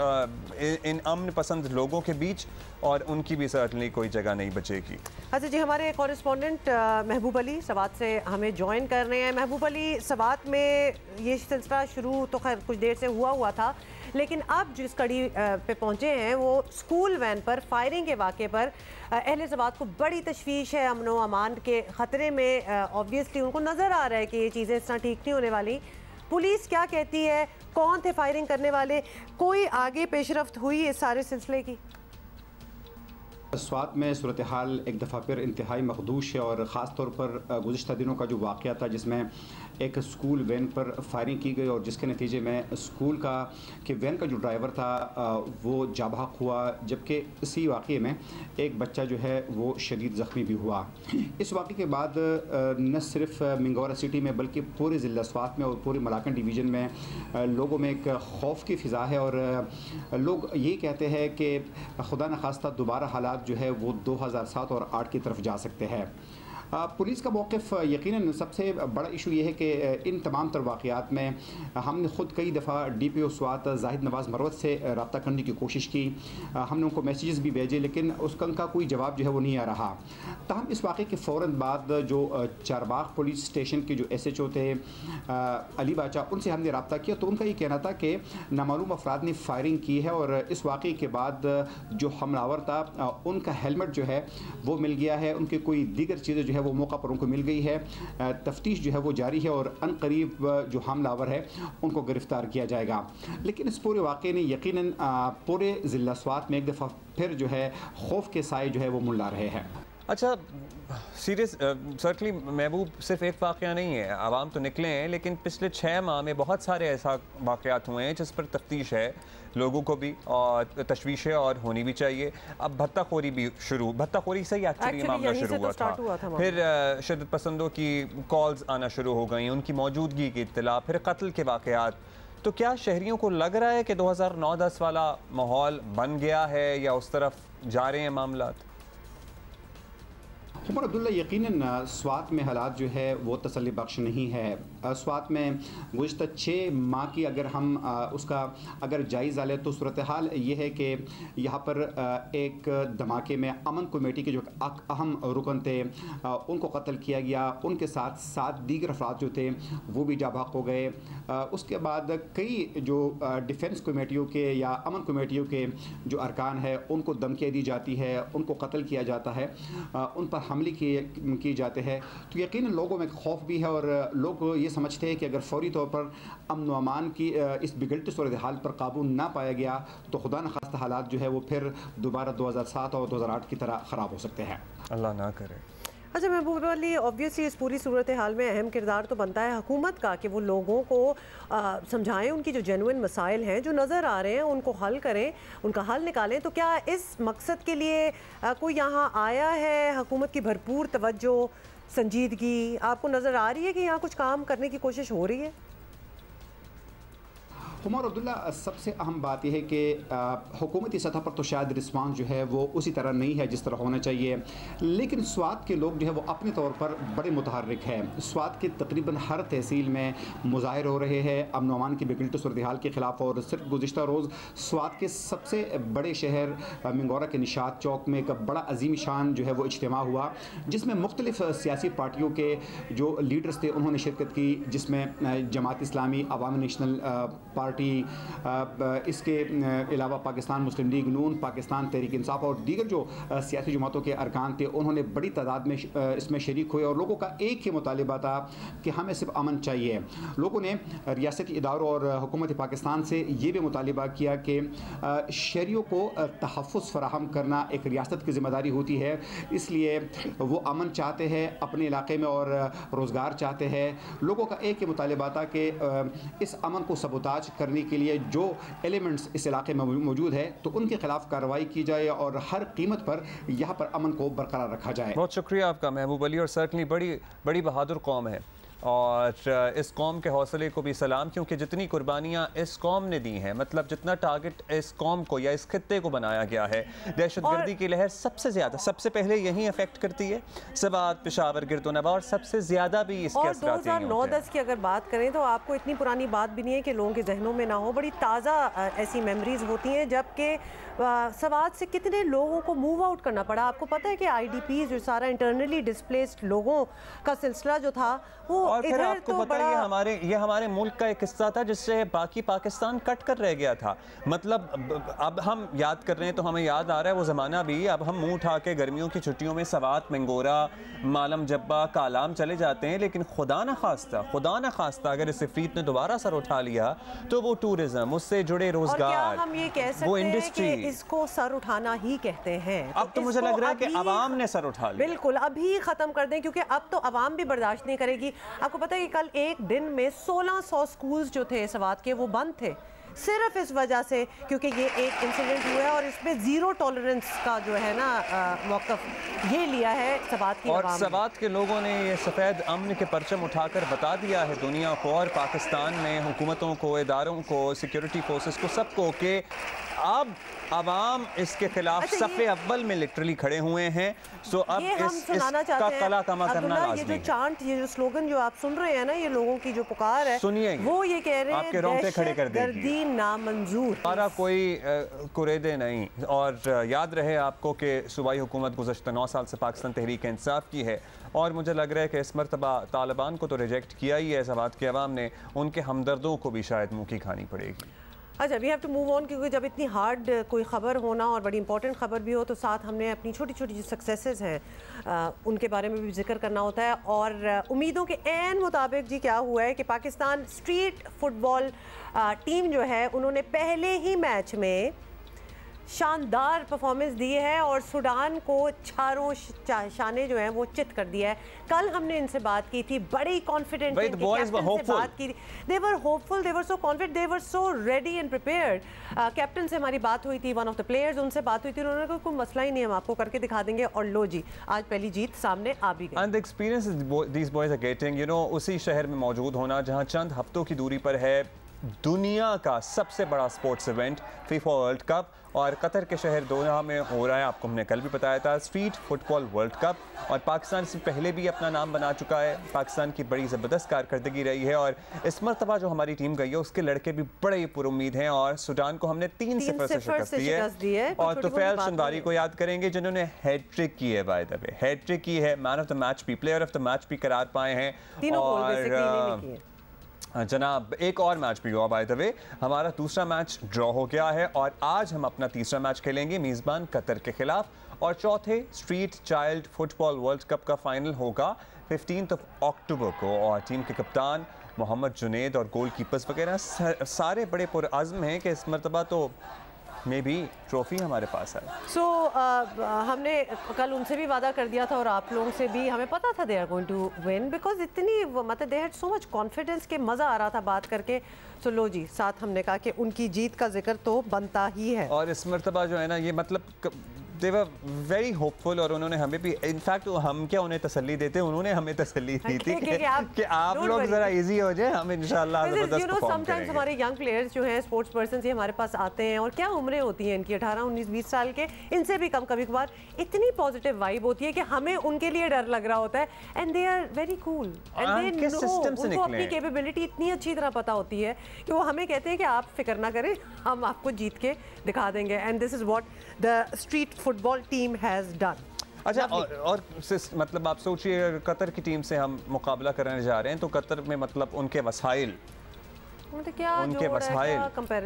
Speaker 2: इन अमन पसंद लोगों के बीच, और उनकी भी सर्टनली कोई जगह नहीं बचेगी।
Speaker 1: अच्छा जी, हमारे कॉरेस्पॉन्डेंट महबूब अली सवात से हमें ज्वाइन कर रहे हैं। महबूब अली, सवात में ये सिलसिला शुरू तो खैर कुछ देर से हुआ था, लेकिन अब जिस कड़ी पे पहुँचे हैं वो स्कूल वैन पर फायरिंग के वाक़े पर अहले सवात को बड़ी तशवीश है। अमन व अमान के ख़तरे में ऑब्वियसली उनको नज़र आ रहा है कि ये चीज़ें इस तरह ठीक नहीं होने वाली। पुलिस क्या कहती है, कौन थे फायरिंग करने वाले, कोई आगे पेशरफ्त हुई इस सारे सिलसिले की?
Speaker 7: स्वात में सूरत हाल एक दफ़ा फिर इंतहाई मखदूश है और ख़ास तौर पर गुज़िश्ता दिनों का जो वाक़या था जिसमें एक स्कूल वैन पर फायरिंग की गई और जिसके नतीजे में स्कूल का वैन का जो ड्राइवर था वो जाबाक हुआ, जबकि इसी वाक़े में एक बच्चा जो है वो शदीद ज़ख्मी भी हुआ। इस वाक़े के बाद न सिर्फ मिंगोरा सिटी में बल्कि पूरे ज़िला स्वात में और पूरे मलाकन डिवीज़न में लोगों में एक खौफ की फ़िज़ा है और लोग ये कहते हैं कि खुदा न खास्ता दोबारा हालात जो है वो 2007 और 8 की तरफ जा सकते हैं। पुलिस का मौक़िफ़ यकीनन सबसे बड़ा इशू ये है कि इन तमाम तर वाक़यात में हमने ख़ुद कई दफ़ा DPO स्वात जाहिद नवाज़ मरवत से रब्ता करने की कोशिश की, हमने उनको मैसेजेस भी भेजे, लेकिन उसका कोई जवाब जो है वो नहीं आ रहा। ताहम इस वाक़े के फ़ौरन बाद जो चारबाग पुलिस स्टेशन के जो SHO थे अली बाचा, उनसे हमने रब्ता किया तो उनका ये कहना था कि नामालूम अफराद ने फायरिंग की है और इस वाक़े के बाद जो हमलावर था उनका हेलमेट जो है वो मिल गया है, उनकी कोई दीगर चीज़ें जो है वो मौका पर उनको मिल गई है। तफ्तीश जो है वो जारी है और अनकरीब जो हमलावर है उनको गिरफ्तार किया जाएगा। लेकिन इस पूरे वाक़े ने यकीनन पूरे ज़िला स्वात में एक दफ़ा फिर जो है खौफ के साए जो है वो मुल्ला रहे हैं।
Speaker 2: अच्छा, सीरियस सर्टनली महबूब सिर्फ एक वाक़या नहीं है, आवाम तो निकले हैं, लेकिन पिछले 6 माह में बहुत सारे ऐसा वाक़यात हुए हैं जिस पर तफ्तीश है, लोगों को भी और तशवीश है और होनी भी चाहिए। अब भत्ताखोरी भी भत्ताखोरी से ही एक्चुअली मामला शुरू हुआ था। फिर शिद्दत पसंदों की कॉल्स आना शुरू हो गई, उनकी मौजूदगी की इत्तला, फिर कत्ल के वाक़यात। तो क्या शहरियों को लग रहा है कि 2009-10 वाला माहौल बन गया है या उस तरफ जा रहे हैं मामलात?
Speaker 7: उमर अब्दुल्ला, यकीनन स्वात में हालात जो है वो तसल्ली बख्श नहीं है। स्वात में गुज़श्ता 6 माह की अगर हम उसका अगर जायज़ा लें तो सूरत हाल ये है कि यहाँ पर एक धमाके में अमन कमेटी के जो अहम रुकन थे उनको कत्ल किया गया, उनके साथ 7 दीगर अफराद जो थे वो भी जाबाक हो गए। उसके बाद कई जो डिफेंस कमेटियों के या अमन कमेटियों के जो अरकान है उनको धमकियाँ दी जाती है, उनको कत्ल किया जाता है, उन पर हमले किए जाते हैं। तो यकीनन लोगों में खौफ भी है और लोग ये समझते हैं कि अगर फौरी तौर पर अमन व अमान की इस बिगड़ती सूरत हाल पर काबू ना पाया गया तो खुदा न खास्ता हालात जो है वो फिर दोबारा 2007 और 2008 की तरह ख़राब हो सकते हैं।
Speaker 2: अल्लाह ना करे।
Speaker 1: अच्छा महबूब अली, ऑब्वियसली इस पूरी सूरत हाल में अहम किरदार तो बनता है हुकूमत का कि वो लोगों को समझाएं, उनकी जो जेन्युइन मसाइल हैं जो नज़र आ रहे हैं उनको हल करें, उनका हल निकालें। तो क्या इस मकसद के लिए कोई यहाँ आया है? हुकूमत की भरपूर तवज्जो, संजीदगी आपको नज़र आ रही है कि यहाँ कुछ काम करने की कोशिश हो रही है?
Speaker 7: उमर अब्दुल्ला, सबसे अहम बात यह है कि हुकूमती सतह पर तो शायद रिस्पांस जो है वो उसी तरह नहीं है जिस तरह होना चाहिए, लेकिन स्वात के लोग जो है वो अपने तौर पर बड़े मुतहर्रिक हैं। स्वात के तकरीबन हर तहसील में मुजाहिर हो रहे हैं अमन व अमान की बिगड़ती सूरत हाल के ख़िलाफ़। और सिर्फ गुज़िश्ता रोज़ स्वात के सबसे बड़े शहर मिंगोरा के निशात चौक में एक बड़ा अजीम शान जो है वो इज्तिमा हुआ, जिसमें मुख्तलिफ सियासी पार्टियों के जो लीडर्स थे उन्होंने शिरकत की, जिसमें जमात इस्लामी, अवामी नेशनल पार्टी, इसके अलावा पाकिस्तान मुस्लिम लीग नून, पाकिस्तान तहरीक इंसाफ और दीगर जो सियासी जमातों के अरकान थे उन्होंने बड़ी तादाद में इसमें शरीक हुए। और लोगों का एक ही मुतालिबा था कि हमें सिर्फ अमन चाहिए। लोगों ने रियासती इदारों और हुकूमत पाकिस्तान से ये भी मुतालिबा किया कि शहरियों को तहफ़्फ़ुज़ फराहम करना एक रियासत की ज़िम्मेदारी होती है, इसलिए वो अमन चाहते हैं अपने इलाके में और रोज़गार चाहते हैं। लोगों का एक ही मुतालिबा था कि इस अमन को सबोताज करने के लिए जो एलिमेंट्स इस इलाके में मौजूद है तो उनके खिलाफ कार्रवाई की जाए और हर कीमत पर यहाँ पर अमन को बरकरार रखा जाए।
Speaker 2: बहुत शुक्रिया आपका महबूब अली, और सर्टनली बड़ी बहादुर कौम है और इस कौम के हौसले को भी सलाम, क्योंकि जितनी कुर्बानियाँ इस कौम ने दी हैं, मतलब जितना टारगेट इस कौम को या इस खित्ते को बनाया गया है, दहशतगर्दी की लहर सबसे ज़्यादा सबसे पहले यही अफेक्ट करती है, सवात, पेशावर, गिरदोनवा, और सबसे ज़्यादा भी इसके असरात यही होते हैं।
Speaker 1: 2009-10 की अगर बात करें तो आपको इतनी पुरानी बात भी नहीं है कि लोगों के जहनों में ना हो, बड़ी ताज़ा ऐसी मेमोरीज होती हैं, जबकि सवात से कितने लोगों को मूव आउट करना पड़ा। आपको पता है कि IDPs जो सारा इंटरनली डिस्प्लेस्ड लोगों का सिलसिला जो था वो
Speaker 2: और फिर
Speaker 1: इधर
Speaker 2: आपको
Speaker 1: तो
Speaker 2: पता है ये हमारे मुल्क का एक किस्सा था जिससे बाकी पाकिस्तान कट कर रह गया था। मतलब अब हम याद कर रहे हैं तो हमें याद आ रहा है वो ज़माना भी। अब हम मुंह उठा के गर्मियों की छुट्टियों में सवात, मंगोरा, मालम जब्बा, कालाम चले जाते हैं, लेकिन खुदा न खास्ता अगर इस इफरीत ने दोबारा सर उठा लिया तो वो टूरिज्म, उससे जुड़े रोजगार,
Speaker 1: हम ये कह सकते
Speaker 2: वो इंडस्ट्री,
Speaker 1: हैं कि इसको सर उठाना ही कहते हैं।
Speaker 2: अब तो मुझे लग रहा है कि अवाम ने सर उठा लिया।
Speaker 1: बिल्कुल, अभी खत्म कर दें, क्योंकि अब तो अवाम भी बर्दाश्त नहीं करेगी। आपको पता है कि कल एक दिन में 1600 स्कूल्स जो थे सवात के वो बंद थे, सिर्फ इस वजह से क्योंकि ये एक इंसिडेंट हुआ है और इसमें ज़ीरो टॉलरेंस का जो है ना मौक़िफ़ ये लिया है सवात की।
Speaker 2: और सवात के लोगों ने ये सफ़ेद अमन के परचम उठाकर बता दिया है दुनिया को और पाकिस्तान में हुकूमतों को, इदारों को, सिक्योरिटी फोर्सेस को, सबको कि अब अवाम इसके खिलाफ सफ़े अव्वल में लिटरली खड़े हुए हैं। सो अब इसका कला कमा करना लाज़मी है।
Speaker 1: ये जो चांट, ये जो स्लोगन जो आप सुन रहे हैं ना, ये लोगों की जो पुकार है,
Speaker 2: सुनिए
Speaker 1: वो ये कह रहे हैं
Speaker 2: आपके रोंगटे खड़े कर देगी,
Speaker 1: नामंजूर,
Speaker 2: हमारा कोई कुरेदे नहीं। और याद रहे आपको कि सूबाई हुकूमत गुज़श्ता 9 साल से पाकिस्तान तहरीक इंसाफ की है और मुझे लग रहा है कि इस मरतबा तालिबान को तो रिजेक्ट किया ही है सवात के अवाम ने, उनके हमदर्दों को भी शायद मुँह की खानी पड़ेगी।
Speaker 1: अच्छा, we have to move on, क्योंकि जब इतनी हार्ड कोई ख़बर होना और बड़ी इंपॉर्टेंट ख़बर भी हो तो साथ हमने अपनी छोटी छोटी जो सक्सेसेस हैं उनके बारे में भी जिक्र करना होता है। और उम्मीदों के ऐन मुताबिक जी क्या हुआ है कि पाकिस्तान स्ट्रीट फुटबॉल टीम जो है उन्होंने पहले ही मैच में शानदार परफॉर्मेंस दी है और सूडान को चारों शाने जो हैं वो चित कर दिया है। कल हमने इनसे बात की थी, बड़ी कॉन्फिडेंट बात की थी, they were hopeful, they were so confident, they were so ready and prepared. Captain से हमारी बात हुई थी, वन ऑफ द प्लेयर्स, उनसे बात हुई थी, उन्होंने कहा कोई मसला ही नहीं, हम आपको करके दिखा देंगे। और लो जी, आज पहली जीत सामने आ भी गई।
Speaker 2: And the experience these boys are getting, you know, उसी शहर में मौजूद होना जहां चंद हफ्तों की दूरी पर है दुनिया का सबसे बड़ा sports event FIFA world cup, और कतर के शहर दोहा में हो रहा है। आपको हमने कल भी बताया था, स्ट्रीट फुटबॉल वर्ल्ड कप, और पाकिस्तान से पहले भी अपना नाम बना चुका है। पाकिस्तान की बड़ी ज़बरदस्त कारकर्दगी रही है, और इस मरतबा जो हमारी टीम गई है उसके लड़के भी बड़े ही पुरुम्मीद हैं, और सूडान को हमने 3-0 से शिकस्त दी है। और तुफैल शनवारी को याद करेंगे जिन्होंने हैट्रिक की है, बाय द वे हैट्रिक की है, मैन ऑफ द मैच भी, प्लेयर ऑफ द मैच भी करार पाए हैं। और जनाब एक और मैच भी हुआ बाय द वे, हमारा दूसरा मैच ड्रॉ हो गया है, और आज हम अपना तीसरा मैच खेलेंगे मेज़बान कतर के खिलाफ, और चौथे street child football world cup का फाइनल होगा 15 अक्टूबर को। और टीम के कप्तान मोहम्मद जुनेद और गोल कीपर्स वगैरह सारे बड़े पुरअज़्म हैं कि इस मरतबा तो में भी ट्रॉफी हमारे पास है।
Speaker 1: हमने कल उनसे भी वादा कर दिया था, और आप लोगों से भी हमें पता था they are going to win, because इतनी मतलब they had so much confidence के मज़ा आ रहा था बात करके। तो लो जी, साथ हमने कहा कि उनकी जीत का जिक्र तो बनता ही है।
Speaker 2: और इस मरतबा जो है ना, ये मतलब दे वर वेरी होपफुल, और उन्होंने हमें भी, इनफैक्ट हम क्या उन्हें तसल्ली देते, उन्होंने हमें तसल्ली दी थी कि आप लोग जरा इजी हो जाए, हम इंशाल्लाह जबरदस्त परफॉर्म करेंगे।
Speaker 1: हमारे यंग प्लेयर्स जो हैं, स्पोर्ट्स पर्सन ये हमारे पास आते हैं, और क्या उम्रें होती हैं इनकी, 18, 19, 20 साल के, इनसे भी कम कभी कभार, इतनी पॉजिटिव वाइब होती है कि हमें उनके लिए डर लग रहा होता है। And they are very cool, and they know, उनको अपनी कैपेबिलिटी इतनी अच्छी तरह पता होती है कि वो हमें कहते हैं कि आप फिक्र ना करें, हम आपको जीत के दिखा देंगे। And this is what the street football team has done.
Speaker 2: अच्छा, और मतलब आप सोचिए, कतर की टीम से हम मुकाबला करने जा रहे हैं, तो कतर में मतलब उनके वसाइल, उनके वसाइल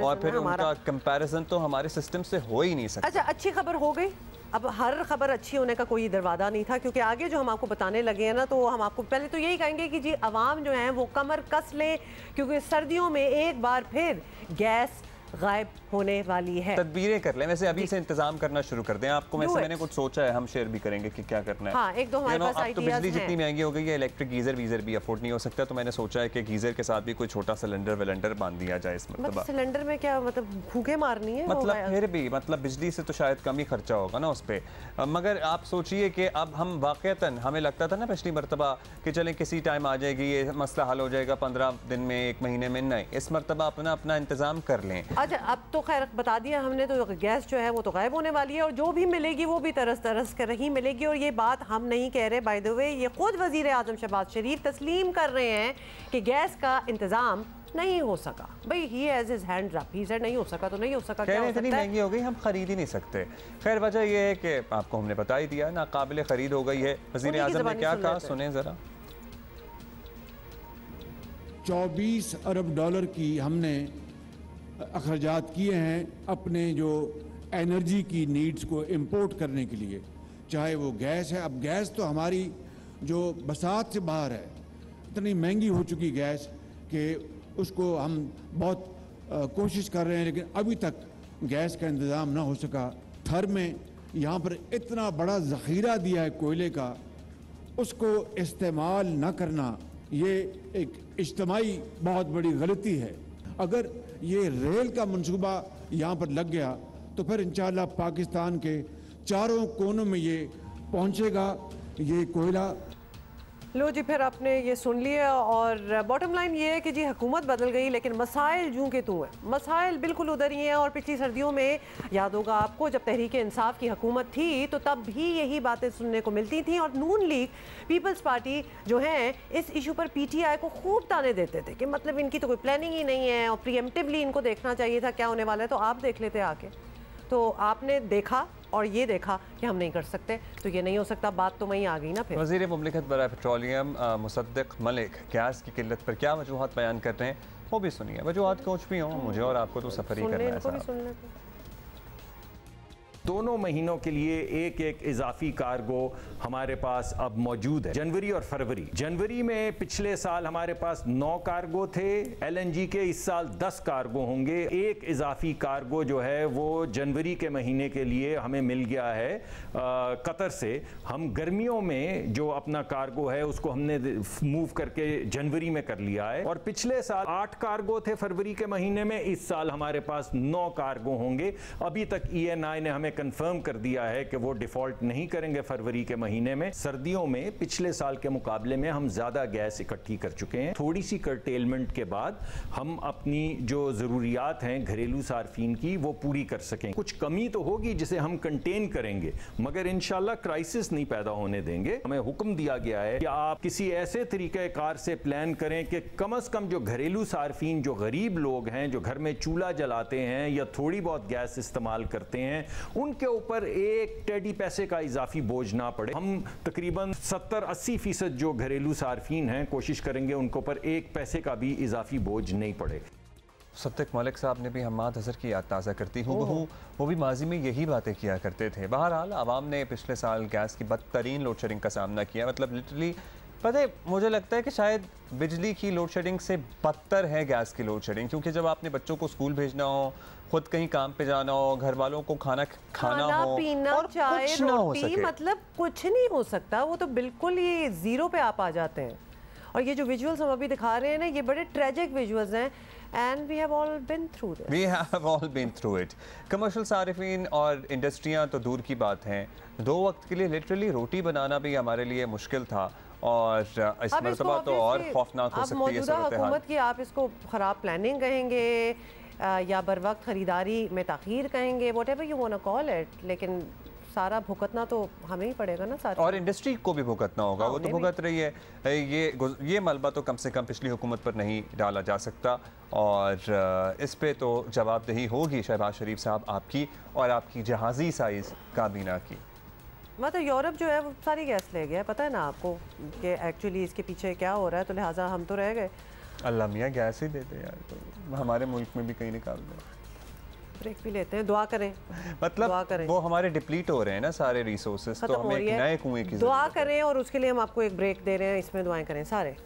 Speaker 2: और फिर उनका कंपैरिजन तो हमारे सिस्टम से हो ही नहीं सकता।
Speaker 1: अच्छा, अच्छी खबर हो गई। अब हर खबर अच्छी होने का कोई दरवाज़ा नहीं था, क्योंकि आगे जो हम आपको बताने लगे हैं ना, तो हम आपको पहले तो यही कहेंगे कि जी अवाम जो है वो कमर कस लें, क्योंकि सर्दियों में एक बार फिर गैस गायब होने वाली है।
Speaker 2: तदबीरें कर लें, वैसे अभी से इंतजाम करना शुरू कर दें। आपको वैसे मैंने कुछ सोचा है, हम शेयर भी करेंगे कि क्या करना है।
Speaker 1: हाँ, एक दो हमारे पास
Speaker 2: आइडियाज हैं। बिजली जितनी महंगी हो गई है, इलेक्ट्रिक गीजर वीजर भी अफोर्ड नहीं हो सकता, तो मैंने सोचा है कि गीजर के साथ भी कोई छोटा सिलेंडर विलेंडर बांध दिया जाए। इस मतलब
Speaker 1: सिलेंडर में क्या मतलब फूंके मारनी है,
Speaker 2: मतलब फिर भी मतलब बिजली से तो शायद कम ही खर्चा होगा ना उस पर। मगर आप सोचिए कि अब हम वाकईतन, हमें लगता था ना पिछली मरतबा कि चलें किसी टाइम आ जाएगी, ये मसला हल हो जाएगा 15 दिन में, 1 महीने में, नहीं, इस मरतबा अपना इंतजाम कर लें।
Speaker 1: अच्छा, अब तो खैर बता दिया हमने, तो गैस जो है वो तो गायब होने वाली है, और जो भी मिलेगी वो भी तरस तरस कर ही मिलेगी। और ये बात हम नहीं कह रहे, बाय द वे, ये खुद वजीर आजम शहबाज शरीफ तस्लीम कर रहे हैं कि गैस का इंतजाम नहीं हो सका। भाई he has his hands up, he said नहीं हो सका तो नहीं हो सका, क्या हो सकता है?
Speaker 2: इतनी महंगी हो गई, हम खरीद ही नहीं सकते। खैर वजह ये है कि आपको हमने बता ही दिया, नाकाबिले खरीद हो गई है। वजीर आजम ने क्या कहा, सुने जरा।
Speaker 8: 24 अरब डॉलर की हमने अखराजात किए हैं अपने जो एनर्जी की नीड्स को इंपोर्ट करने के लिए, चाहे वो गैस है। अब गैस तो हमारी जो बसात से बाहर है, इतनी महंगी हो चुकी गैस कि उसको हम बहुत कोशिश कर रहे हैं, लेकिन अभी तक गैस का इंतज़ाम ना हो सका। थर में यहाँ पर इतना बड़ा ज़ख़ीरा दिया है कोयले का, उसको इस्तेमाल न करना ये एक इज्तिमाई बहुत बड़ी गलती है। अगर ये रेल का मंसूबा यहाँ पर लग गया तो फिर इंशाअल्लाह पाकिस्तान के चारों कोनों में ये पहुँचेगा, ये कोयला।
Speaker 1: लो जी, फिर आपने ये सुन लिया, और बॉटम लाइन ये है कि जी हुकूमत बदल गई, लेकिन मसाइल जूं के तू हैं, मसाइल बिल्कुल उधर ही हैं। और पिछली सर्दियों में याद होगा आपको, जब तहरीक इंसाफ की हुकूमत थी तो तब भी यही बातें सुनने को मिलती थी, और नून लीग पीपल्स पार्टी जो है इस इशू पर PTI को खूब ताने देते थे कि मतलब इनकी तो कोई प्लानिंग ही नहीं है, और प्रीएम्प्टिवली इनको देखना चाहिए था क्या होने वाला है। तो आप देख लेते आके, तो आपने देखा और ये देखा कि हम नहीं कर सकते, तो ये नहीं हो सकता, बात तो वहीं आ गई ना। फिर
Speaker 2: वज़ीर मुमलिकत बराए पेट्रोलियम मुसद्दिक मलिक गैस की किल्लत पर क्या वजूहत बयान करते हैं, वो भी सुनिए। वजूहत कुछ भी हों, मुझे और आपको तो सफ़र ही करना है साहब।
Speaker 9: दोनों महीनों के लिए एक एक इजाफी कार्गो हमारे पास अब मौजूद है, जनवरी और फरवरी। जनवरी में पिछले साल हमारे पास 9 कार्गो थे LNG के, इस साल 10 कार्गो होंगे। एक इजाफी कार्गो जो है वो जनवरी के महीने के लिए हमें मिल गया है कतर से। हम गर्मियों में जो अपना कार्गो है उसको हमने मूव करके जनवरी में कर लिया है, और पिछले साल 8 कार्गो थे फरवरी के महीने में, इस साल हमारे पास 9 कार्गो होंगे। अभी तक ENI ने हमें कंफर्म कर दिया है कि वो डिफॉल्ट नहीं करेंगे फरवरी के महीने में। सर्दियों में पिछले साल के मुकाबले में हम ज़्यादा गैस इकट्ठी कर चुके हैं। थोड़ी सी कर्टेलमेंट के बाद हम अपनी जो ज़रूरियात हैं घरेलू सार्फिन की वो पूरी कर सकें। कुछ कमी तो होगी जिसे हम कंटेन करेंगे, मगर इंशाल्लाह क्राइसिस नहीं पैदा होने देंगे। हमें हुक्म दिया गया है कि आप किसी ऐसे तरीक़ेकार से प्लान करें कि कम से कम जो घरेलू सार्फिन, जो गरीब लोग हैं, जो घर में चूल्हा जलाते हैं या थोड़ी बहुत गैस इस्तेमाल करते हैं, उनके ऊपर एक टेडी पैसे का इजाफी बोझ ना पड़े। हम तकरीबन 70-80% जो घरेलू सार्फिन हैं कोशिश करेंगे उनको पर एक पैसे का भी इजाफी बोझ नहीं पड़े।
Speaker 2: सद्दिक मलिक साहब ने भी हम्माद हज़र की याद ताज़ा करती हूँ, वो भी माजी में यही बातें किया करते थे। बहरहाल आवाम ने पिछले साल गैस की बदतरीन लोड शेडिंग का सामना किया। मतलब लिटरली पता है, मुझे लगता है कि शायद बिजली की लोड शेडिंग से बदतर है गैस की लोड शेडिंग, क्योंकि जब आपने बच्चों को स्कूल भेजना हो, खुद कहीं काम पे जाना हो, घर वालों को खाना हो
Speaker 1: पीना,
Speaker 2: और
Speaker 1: चाय,
Speaker 2: कुछ ना हो
Speaker 1: रोटी,
Speaker 2: सके,
Speaker 1: मतलब कुछ नहीं हो सकता। वो तो बिल्कुल ये जीरो पे आप आ जाते हैं। और ये जो विजुअल्स हम अभी दिखा रहे हैं ना, ये बड़े ट्रेजिक विजुअल्स हैं। And we have all been through this.
Speaker 2: We have all been through it. Commercial सारिफीन और इंडस्ट्रियाँ तो दूर की बात हैं, 2 वक्त के लिए लिटरली रोटी बनाना भी हमारे लिए मुश्किल था, और इस मरतबा तो और खौफनाक हो सकती है सूरत हाल।
Speaker 1: हुकूमत की आप इसको ख़राब प्लानिंग कहेंगे या बर वक्त ख़रीदारी में ताख़ीर कहेंगे, whatever you want to call it, लेकिन सारा भुगतना तो हमें ही पड़ेगा ना सारा,
Speaker 2: और इंडस्ट्री को भी भुगतना होगा। वो तो भुगत रही है। ये मलबा तो कम से कम पिछली हुकूमत पर नहीं डाला जा सकता, और इस पे तो जवाबदेही होगी शहबाज शरीफ साहब आपकी और आपकी जहाज़ी साइज़ काबीना की।
Speaker 1: मतलब यूरोप जो है वो सारी गैस ले गया, पता है ना आपको कि एक्चुअली इसके पीछे क्या हो रहा है, तो लिहाजा हम तो रह गए।
Speaker 2: अल्लाह मियाँ गैस ही देते यार, तो हमारे मुल्क में भी कहीं निकाल दें।
Speaker 1: ब्रेक भी लेते हैं, दुआ करें।
Speaker 2: मतलब
Speaker 1: दुआ करें।
Speaker 2: वो हमारे डिप्लीट हो रहे हैं ना सारे रिसोर्सेज, तो हमें एक नए कुएं की
Speaker 1: दुआ करें, और उसके लिए हम आपको एक ब्रेक दे रहे हैं, इसमें दुआएं करें सारे।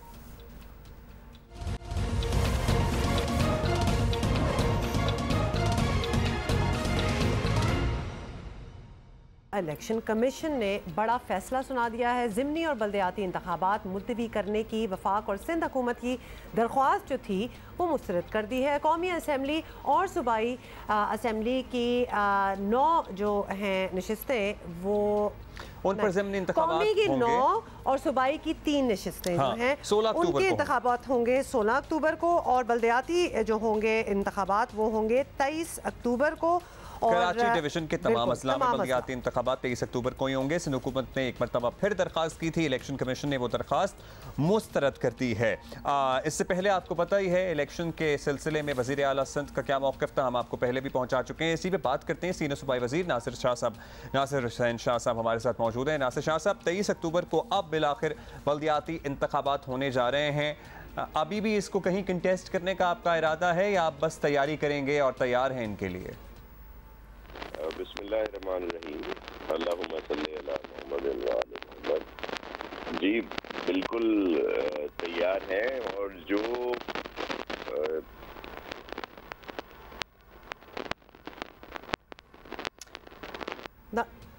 Speaker 1: इलेक्शन कमीशन ने बड़ा फैसला सुना दिया है। ज़िमनी और बल्दियाती इंतखाबात मुलतवी करने की वफाक और सिंध हुकूमत की दरख्वास्त जो थी वो मुस्तरद कर दी है। कौमी असम्बली और सूबाई असम्बली की 9 जो हैं नशिस्तें, वो
Speaker 2: उन पर ज़िमनी इंतखाबात
Speaker 1: कौमी की
Speaker 2: होंगे
Speaker 1: 9 और सूबाई की 3 नशिस्तें जो हैं
Speaker 2: 16 अक्टूबर
Speaker 1: उनके इंतखाबात होंगे 16 अक्टूबर को, और बल्दियाती जो होंगे इंतखाबात वो होंगे 23 अक्टूबर को।
Speaker 2: कराची डिवीजन के तमाम अजला में बल्दियाती इंतखाबात 23 अक्टूबर को ही होंगे। सिंध हुकूमत ने एक मरतबा फिर दरख्वास्त की थी, इलेक्शन कमीशन ने वो दरख्वास्त मुस्तरद कर दी है। इससे पहले आपको पता ही है इलेक्शन के सिलसिले में वज़ीर आला सिंध का क्या मौक़िफ़ था, हम आपको पहले भी पहुँचा चुके हैं। इसी पर बात करते हैं। सीनियर सूबाई वज़ीर नासिर हुसैन शाह साहब हमारे साथ मौजूद हैं। नासिर शाह साहब, 23 अक्टूबर को अब बिलाखिर बल्दियाती इंतखाबात होने जा रहे हैं, अभी भी इसको कहीं कंटेस्ट करने का आपका इरादा है या आप बस तैयारी करेंगे और तैयार हैं इनके लिए?
Speaker 10: बिस्मिल्लाहिर्रहमानिर्रहीम, अल्लाहुम्मा सल्ली अला मुहम्मद व आले मुहम्मद। जी बिल्कुल तैयार हैं, और जो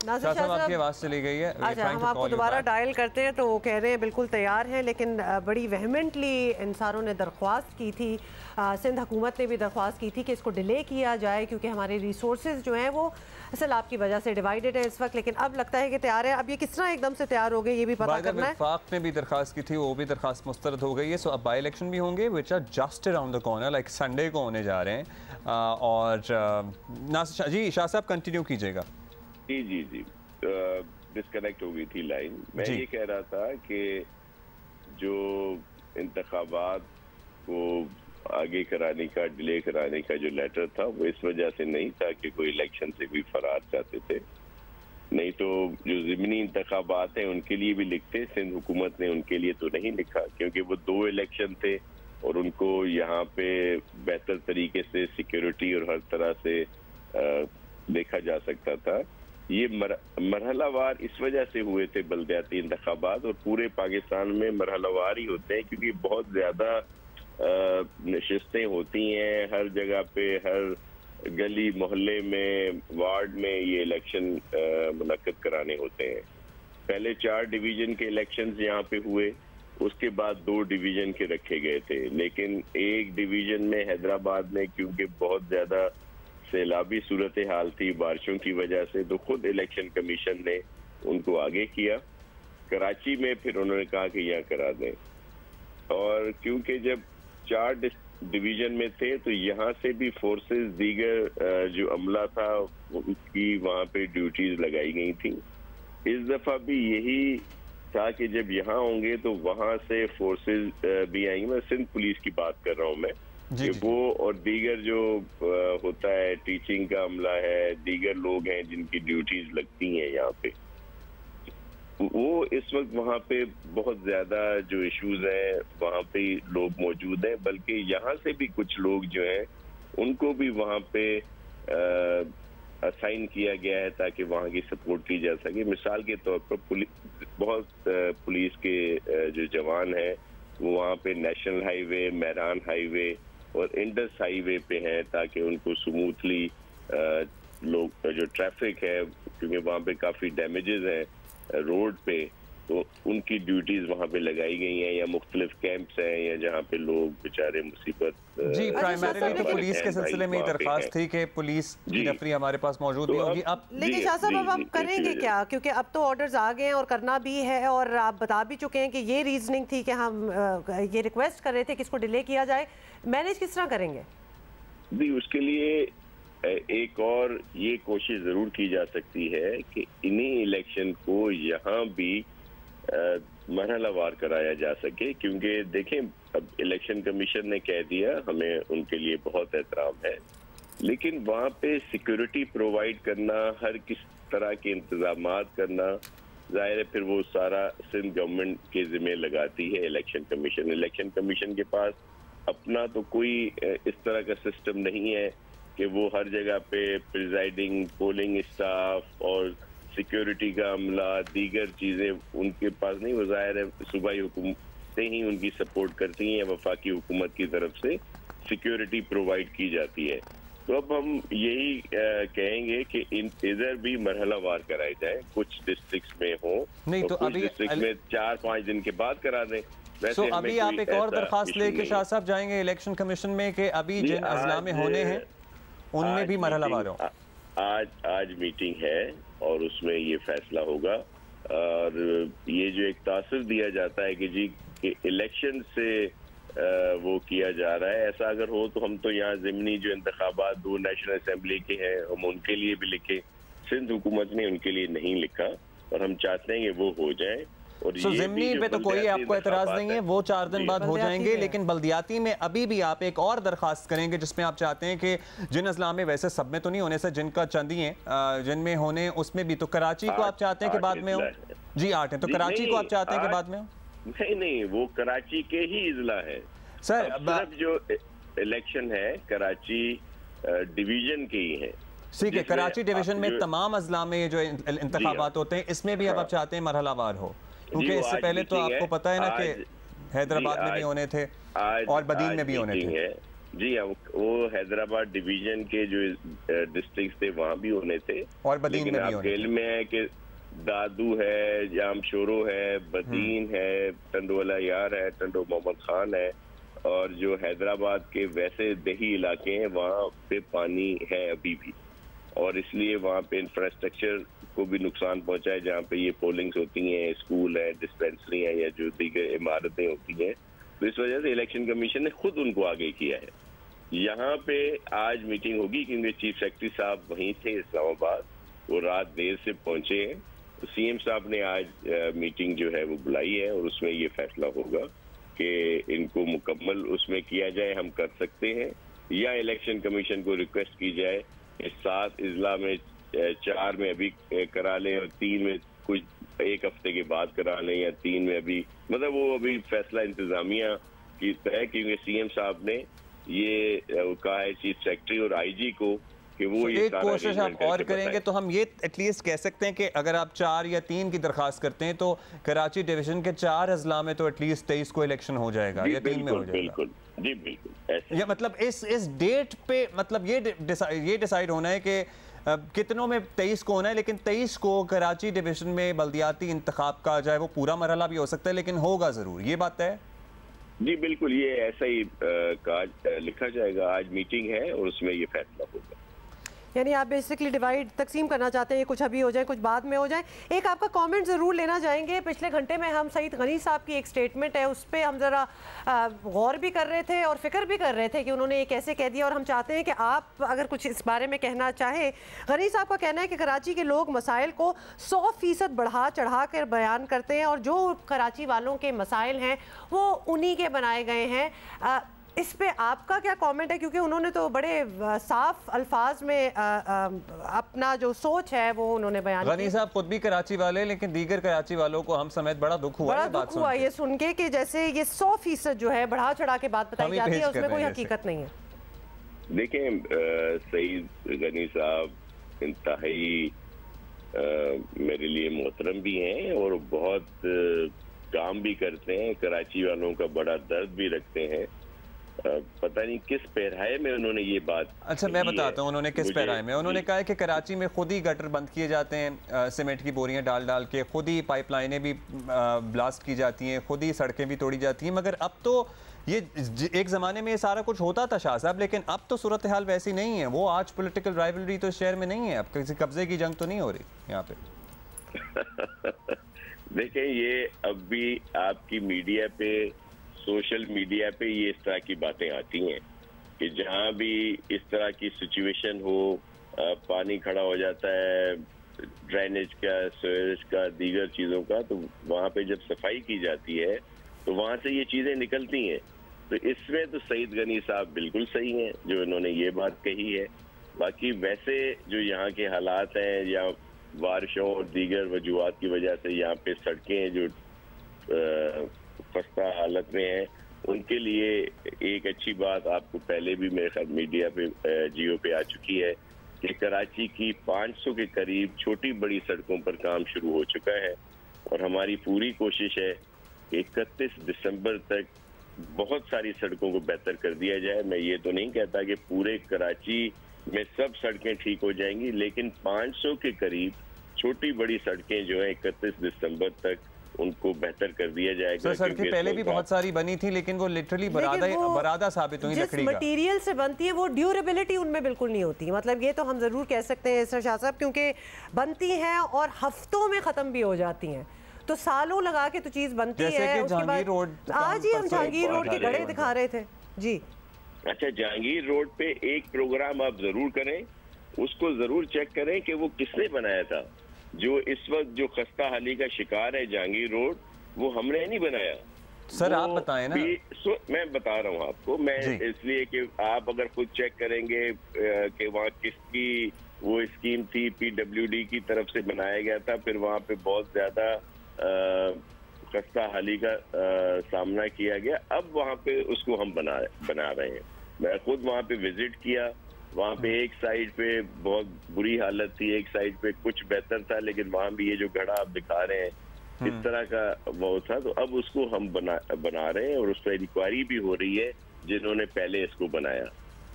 Speaker 1: नाज़िर शाह साहब
Speaker 2: आपकी आवाज़ चली गई है।
Speaker 1: अच्छा, हम आपको दोबारा डायल करते हैं, तो वो कह रहे हैं बिल्कुल तैयार हैं, लेकिन बड़ी वेहमेंटली इंसानों ने दरख्वास्त की थी, सिंध हुकूमत ने भी दरख्वास्त की थी कि इसको डिले किया जाए, क्योंकि हमारे रिसोर्सेज जो हैं वो असल आपकी वजह से डिवाइडेड है इस वक्त। लेकिन अब लगता है कि तैयार है। अब ये किस तरह एकदम से तैयार हो गए ये भी पता करना है।
Speaker 2: वफाक ने भी दरख्वास्त की थी, वो भी दरख्वास्त मुस्तरद हो गई है। सो अब बाई इलेक्शन भी होंगे which are just around the corner, like Sunday को होने जा रहे हैं। और नासिर जी शाह साहब कंटिन्यू कीजिएगा।
Speaker 10: जी डिस्कनेक्ट हो गई थी लाइन। मैं ये कह रहा था कि जो इंतखाबात को आगे कराने का, डिले कराने का जो लेटर था, वो इस वजह से नहीं था कि कोई इलेक्शन से भी फरार चाहते थे, नहीं तो जो ज़िमनी इंतखाबात हैं उनके लिए भी लिखते। सिंध हुकूमत ने उनके लिए तो नहीं लिखा, क्योंकि वो 2 इलेक्शन थे और उनको यहाँ पे बेहतर तरीके से सिक्योरिटी और हर तरह से देखा जा सकता था। ये मरहलावार इस वजह से हुए थे बल्दियाती इंतखाबात, और पूरे पाकिस्तान में मरहलावार ही होते हैं, क्योंकि बहुत ज़्यादा नशिस्तें होती हैं हर जगह पे, हर गली मोहल्ले में, वार्ड में ये इलेक्शन मुनक्किद कराने होते हैं। पहले 4 डिवीज़न के इलेक्शंस यहाँ पे हुए, उसके बाद 2 डिवीज़न के रखे गए थे, लेकिन एक डिवीज़न में हैदराबाद में क्योंकि बहुत ज़्यादा सैलाबी सूरत हाल थी बारिशों की वजह से, तो खुद इलेक्शन कमीशन ने उनको आगे किया। कराची में फिर उन्होंने कहा कि यहाँ करा दें, और क्योंकि जब 4 डिवीजन में थे तो यहाँ से भी फोर्सेस दीगर जो अमला था उनकी वहाँ पे ड्यूटीज लगाई गई थी। इस दफा भी यही था कि जब यहाँ होंगे तो वहाँ से फोर्सेस भी आएंगे। मैं सिंध पुलिस की बात कर रहा हूँ मैं, कि वो और दीगर जो होता है टीचिंग का अमला है, दीगर लोग हैं जिनकी ड्यूटीज लगती हैं यहाँ पे, वो इस वक्त वहाँ पे बहुत ज्यादा जो इश्यूज हैं वहाँ पे लोग मौजूद हैं, बल्कि यहाँ से भी कुछ लोग जो हैं उनको भी वहाँ पे असाइन किया गया है ताकि वहाँ की सपोर्ट की जा सके। मिसाल के तौर पर बहुत पुलिस के जो जवान हैं वो वहाँ पे नेशनल हाईवे, मेहरान हाईवे और इंडस हाईवे पे हैं ताकि उनको स्मूथली लोग जो ट्रैफिक है, क्योंकि वहाँ पे काफ़ी डैमेजेस हैं रोड पे, तो उनकी ड्यूटीज वहाँ पे लगाई गई हैं, या मुख्तलिफ कैंप्स हैं या जहाँ पे लोग बेचारे मुसीबत।
Speaker 2: जी, प्राइमरीली तो पुलिस के सिलसिले में ही दरखास्त थी कि पुलिस की नफरी हमारे पास मौजूद नहीं होगी। अब
Speaker 1: लेकिन शाह साहब अब हम करेंगे क्या, क्योंकि अब तो ऑर्डर्स आ गए हैं और करना भी है, और आप बता भी चुके हैं कि ये रीजनिंग थी कि हम ये रिक्वेस्ट कर रहे थे कि इसको डिले किया जाए। मैनेज किस तरह करेंगे?
Speaker 10: जी, उसके लिए एक और ये कोशिश जरूर की जा सकती है कि इन्हीं इलेक्शन को यहाँ भी मरहलावार कराया जा सके, क्योंकि देखें अब इलेक्शन कमीशन ने कह दिया, हमें उनके लिए बहुत एहतराम है, लेकिन वहाँ पे सिक्योरिटी प्रोवाइड करना, हर किस तरह के इंतजामात करना, जाहिर है फिर वो सारा सिंध गवर्नमेंट के जिम्मे लगाती है इलेक्शन कमीशन। इलेक्शन कमीशन के पास अपना तो कोई इस तरह का सिस्टम नहीं है कि वो हर जगह पे प्रिजाइडिंग, पोलिंग स्टाफ और सिक्योरिटी का अमला, दीगर चीज़ें उनके पास नहीं। वो जाहिर है सूबाई हुकूमतें ही उनकी सपोर्ट करती हैं, वफाकी हुकूमत की तरफ से सिक्योरिटी प्रोवाइड की जाती है। तो अब हम यही कहेंगे कि इधर भी मरहलावार कराए जाए, कुछ डिस्ट्रिक्ट्स में हो
Speaker 2: नहीं तो
Speaker 10: कुछ डिस्ट्रिक्ट में 4-5 दिन के बाद करा दें।
Speaker 2: तो अभी आप एक और दरखास्त लेके शाह साहब जाएंगे इलेक्शन कमीशन में कि अभी जिन अजला में होने हैं उनमें भी मरहलावार हो?
Speaker 10: आज मीटिंग है और उसमें ये फैसला होगा। और ये जो एक तासुर दिया जाता है कि जी कि इलेक्शन से वो किया जा रहा है, ऐसा अगर हो तो हम तो यहाँ ज़िमनी जो इंतखाबात 2 नेशनल असेंबली के हैं हम उनके लिए भी लिखे, सिंध हुकूमत ने उनके लिए नहीं लिखा और हम चाहते हैं कि वो हो जाए। और
Speaker 2: ज़िमनी पे तो कोई आपको एतराज नहीं है, वो 4 दिन बाद हो जाएंगे, लेकिन बल्दियाती में अभी भी आप एक और दरखास्त करेंगे जिसमें आप चाहते हैं कि जिन अजला में, वैसे सब में तो नहीं होने से, जिनका चंद ही है जिनमें होने उसमें भी, तो कराची को आप चाहते हैं कि बाद में हो? जी 8 है, तो कराची को आप चाहते हैं कि बाद में हो?
Speaker 10: नहीं, वो कराची के ही इजला है
Speaker 2: सर।
Speaker 10: सिर्फ जो इलेक्शन है कराची डिवीजन के ही है।
Speaker 2: ठीक है, कराची डिवीजन में तमाम अजला में जो इंतखाबात होते हैं इसमें भी अब आप चाहते हैं मरहलावार हो, क्योंकि इससे पहले तो आपको पता है ना कि हैदराबाद में भी होने थे और बदीन में भी होने थे।
Speaker 10: जी हाँ, वो हैदराबाद डिवीजन के जो डिस्ट्रिक्ट थे वहाँ भी होने थे
Speaker 2: और बदीन में भी होने थे।
Speaker 10: में है कि दादू है, जामशोरो है, बदीन है, टंडोला यार है, टंडो मोहम्मद खान है, और जो हैदराबाद के वैसे दही इलाके हैं वहाँ पे पानी है अभी भी, और इसलिए वहाँ पे इंफ्रास्ट्रक्चर को भी नुकसान पहुंचा है। जहाँ पे ये पोलिंग्स होती हैं, स्कूल है, डिस्पेंसरी है या जो दीगर इमारतें होती हैं, तो इस वजह से इलेक्शन कमीशन ने खुद उनको आगे किया है। यहाँ पे आज मीटिंग होगी क्योंकि चीफ सेक्रेटरी साहब वहीं थे इस्लामाबाद, वो रात देर से पहुंचे हैं, तो सीएम साहब ने आज मीटिंग जो है वो बुलाई है और उसमें ये फैसला होगा कि इनको मुकम्मल उसमें किया जाए, हम कर सकते हैं, या इलेक्शन कमीशन को रिक्वेस्ट की जाए कि 7 इजला में 4 में अभी करा लें और 3 में कुछ 1 हफ्ते के बाद करा लें, या 3 में अभी, मतलब वो अभी फैसला इंतजामिया की है, क्योंकि सीएम साहब ने ये कहा है चीफ सेक्रेटरी और आईजी को कि वो
Speaker 2: एक कोशिश आप और करेंगे तो हम ये एटलीस्ट कह सकते हैं कि अगर आप 4 या 3 की दरखास्त करते हैं तो कराची डिवीजन के 4 अजला में तो एटलीस्ट 23 को इलेक्शन हो जाएगा या 3 में हो जाएगा।
Speaker 10: बिल्कुल जी, बिल्कुल।
Speaker 2: या मतलब इस डेट पे मतलब ये डिसाइड होना है कि कितनों में 23 को होना है, लेकिन 23 को कराची डिवीजन में बल्दियाती इंतखाब का चाहे वो पूरा मरहला भी हो सकता है लेकिन होगा जरूर, ये बात है?
Speaker 10: जी बिल्कुल, ये ऐसा ही लिखा जाएगा। आज मीटिंग है और उसमें ये फैसला होगा।
Speaker 1: यानी आप बेसिकली डिवाइड तकसीम करना चाहते हैं, कुछ अभी हो जाए कुछ बाद में हो जाए। एक आपका कमेंट ज़रूर लेना चाहेंगे। पिछले घंटे में हम सईद गनी साहब की एक स्टेटमेंट है उस पर हम ज़रा गौर भी कर रहे थे और फिक्र भी कर रहे थे कि उन्होंने ये कैसे कह दिया, और हम चाहते हैं कि आप अगर कुछ इस बारे में कहना चाहें। गनी साहब का कहना है कि कराची के लोग मसाइल को 100% बढ़ा चढ़ा कर बयान करते हैं और जो कराची वालों के मसाइल हैं वो उन्हीं के बनाए गए हैं। इस पे आपका क्या कमेंट है, क्योंकि उन्होंने तो बड़े साफ अल्फाज में अपना जो सोच है वो उन्होंने बयान किया।
Speaker 2: गनी साहब खुद भी कराची वाले, लेकिन दीगर कराची वालों को हम समेत बड़ा दुख हुआ
Speaker 1: ये सुन के कि जैसे ये 100% जो है बढ़ा चढ़ा के बात बताई जाती है, उसमें कोई हकीकत नहीं है।
Speaker 10: देखें, सईद गनी साहब इंतहाई मेरे लिए मोहतरम भी हैं और बहुत काम भी करते हैं, कराची वालों का बड़ा दर्द भी रखते हैं। पता नहीं किस पैराए में उन्होंने ये बात।
Speaker 2: अच्छा, मैं बताता हूँ उन्होंने किस पैराए में। उन्होंने कहा है कि कराची में खुद ही गटर बंद किए जाते हैं, सीमेंट की बोरियां डाल डाल के, खुद ही पाइपलाइनें भी ब्लास्ट की जाती हैं, खुद ही सड़कें भी तोड़ी जाती हैं। मगर अब तो ये एक ज़माने में ये सारा कुछ होता था शाह साहब, लेकिन अब तो सूरत हाल वैसी नहीं है। वो आज पॉलिटिकल राइवलरी तो इस शहर में नहीं है, अब किसी कब्जे की जंग तो नहीं हो रही यहाँ पे।
Speaker 10: देखें, ये अब भी आपकी मीडिया पे, सोशल मीडिया पे ये इस तरह की बातें आती हैं कि जहाँ भी इस तरह की सिचुएशन हो, पानी खड़ा हो जाता है, ड्रेनेज का, सीवरेज का, दीगर चीज़ों का, तो वहाँ पे जब सफाई की जाती है तो वहाँ से ये चीज़ें निकलती हैं। तो इसमें तो सईद गनी साहब बिल्कुल सही हैं जो इन्होंने ये बात कही है। बाकी वैसे जो यहाँ के हालात हैं या बारिशों और दीगर वजूहात की वजह से यहाँ पे सड़कें जो खस्ता हालत में हैं, उनके लिए एक अच्छी बात आपको पहले भी मेरे ख्याल मीडिया पे जियो पे आ चुकी है कि कराची की 500 के करीब छोटी बड़ी सड़कों पर काम शुरू हो चुका है और हमारी पूरी कोशिश है कि 31 दिसंबर तक बहुत सारी सड़कों को बेहतर कर दिया जाए। मैं ये तो नहीं कहता कि पूरे कराची में सब सड़कें ठीक हो जाएंगी, लेकिन 500 के करीब छोटी बड़ी सड़कें जो है 31 दिसंबर तक उनको बेहतर कर दिया जाएगा।
Speaker 2: सड़कें पहले भी बहुत सारी बनी थी, लेकिन वो लिटरली बरादा साबित हुई लकड़ी का।
Speaker 1: जिस मटेरियल से बनती है वो ड्यूरेबिलिटी उनमें बिल्कुल नहीं होती। मतलब ये तो हम जरूर कह सकते हैं शाह साहब, क्योंकि बनती हैं और हफ्तों में खत्म भी हो जाती हैं, तो सालों लगा के तो चीज बनती है। उसके बाद आज ही हम जहांगीर रोड के गड़े दिखा रहे थे जी।
Speaker 10: अच्छा, जहांगीर रोड पे एक प्रोग्राम आप जरूर करें, उसको जरूर चेक करें कि वो किसने बनाया था। जो इस वक्त जो खस्ता हाली का शिकार है जहांगीर रोड, वो हमने नहीं बनाया।
Speaker 2: सर आप बताएं ना।
Speaker 10: मैं बता रहा हूँ आपको, मैं इसलिए कि आप अगर खुद चेक करेंगे कि वहाँ किसकी वो स्कीम थी, PWD की तरफ से बनाया गया था, फिर वहाँ पे बहुत ज्यादा खस्ता हाली का सामना किया गया। अब वहाँ पे उसको हम बना रहे हैं। मैं खुद वहाँ पे विजिट किया, वहाँ पे एक साइड पे बहुत बुरी हालत थी, एक साइड पे कुछ बेहतर था, लेकिन वहाँ भी ये जो घड़ा आप दिखा रहे हैं इस तरह का वो था। तो अब उसको हम बना रहे हैं और उस पर इंक्वायरी भी हो रही है जिन्होंने पहले इसको बनाया।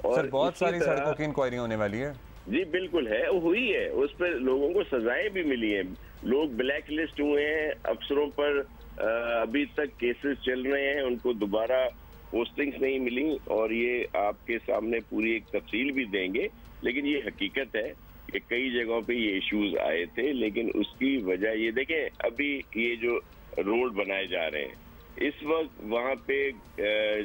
Speaker 10: और
Speaker 2: सर बहुत सारी सड़कों की इंक्वायरी होने वाली है।
Speaker 10: जी बिल्कुल है, हुई है, उस पर लोगों को सजाएं भी मिली हैं, लोग ब्लैक लिस्ट हुए हैं, अफसरों पर अभी तक केसेस चल रहे हैं, उनको दोबारा पोस्टिंग्स नहीं मिली और ये आपके सामने पूरी एक तफसील भी देंगे। लेकिन ये हकीकत है कि कई जगहों पे ये इश्यूज आए थे, लेकिन उसकी वजह ये देखें, अभी ये जो रोड बनाए जा रहे हैं इस वक्त वहाँ पे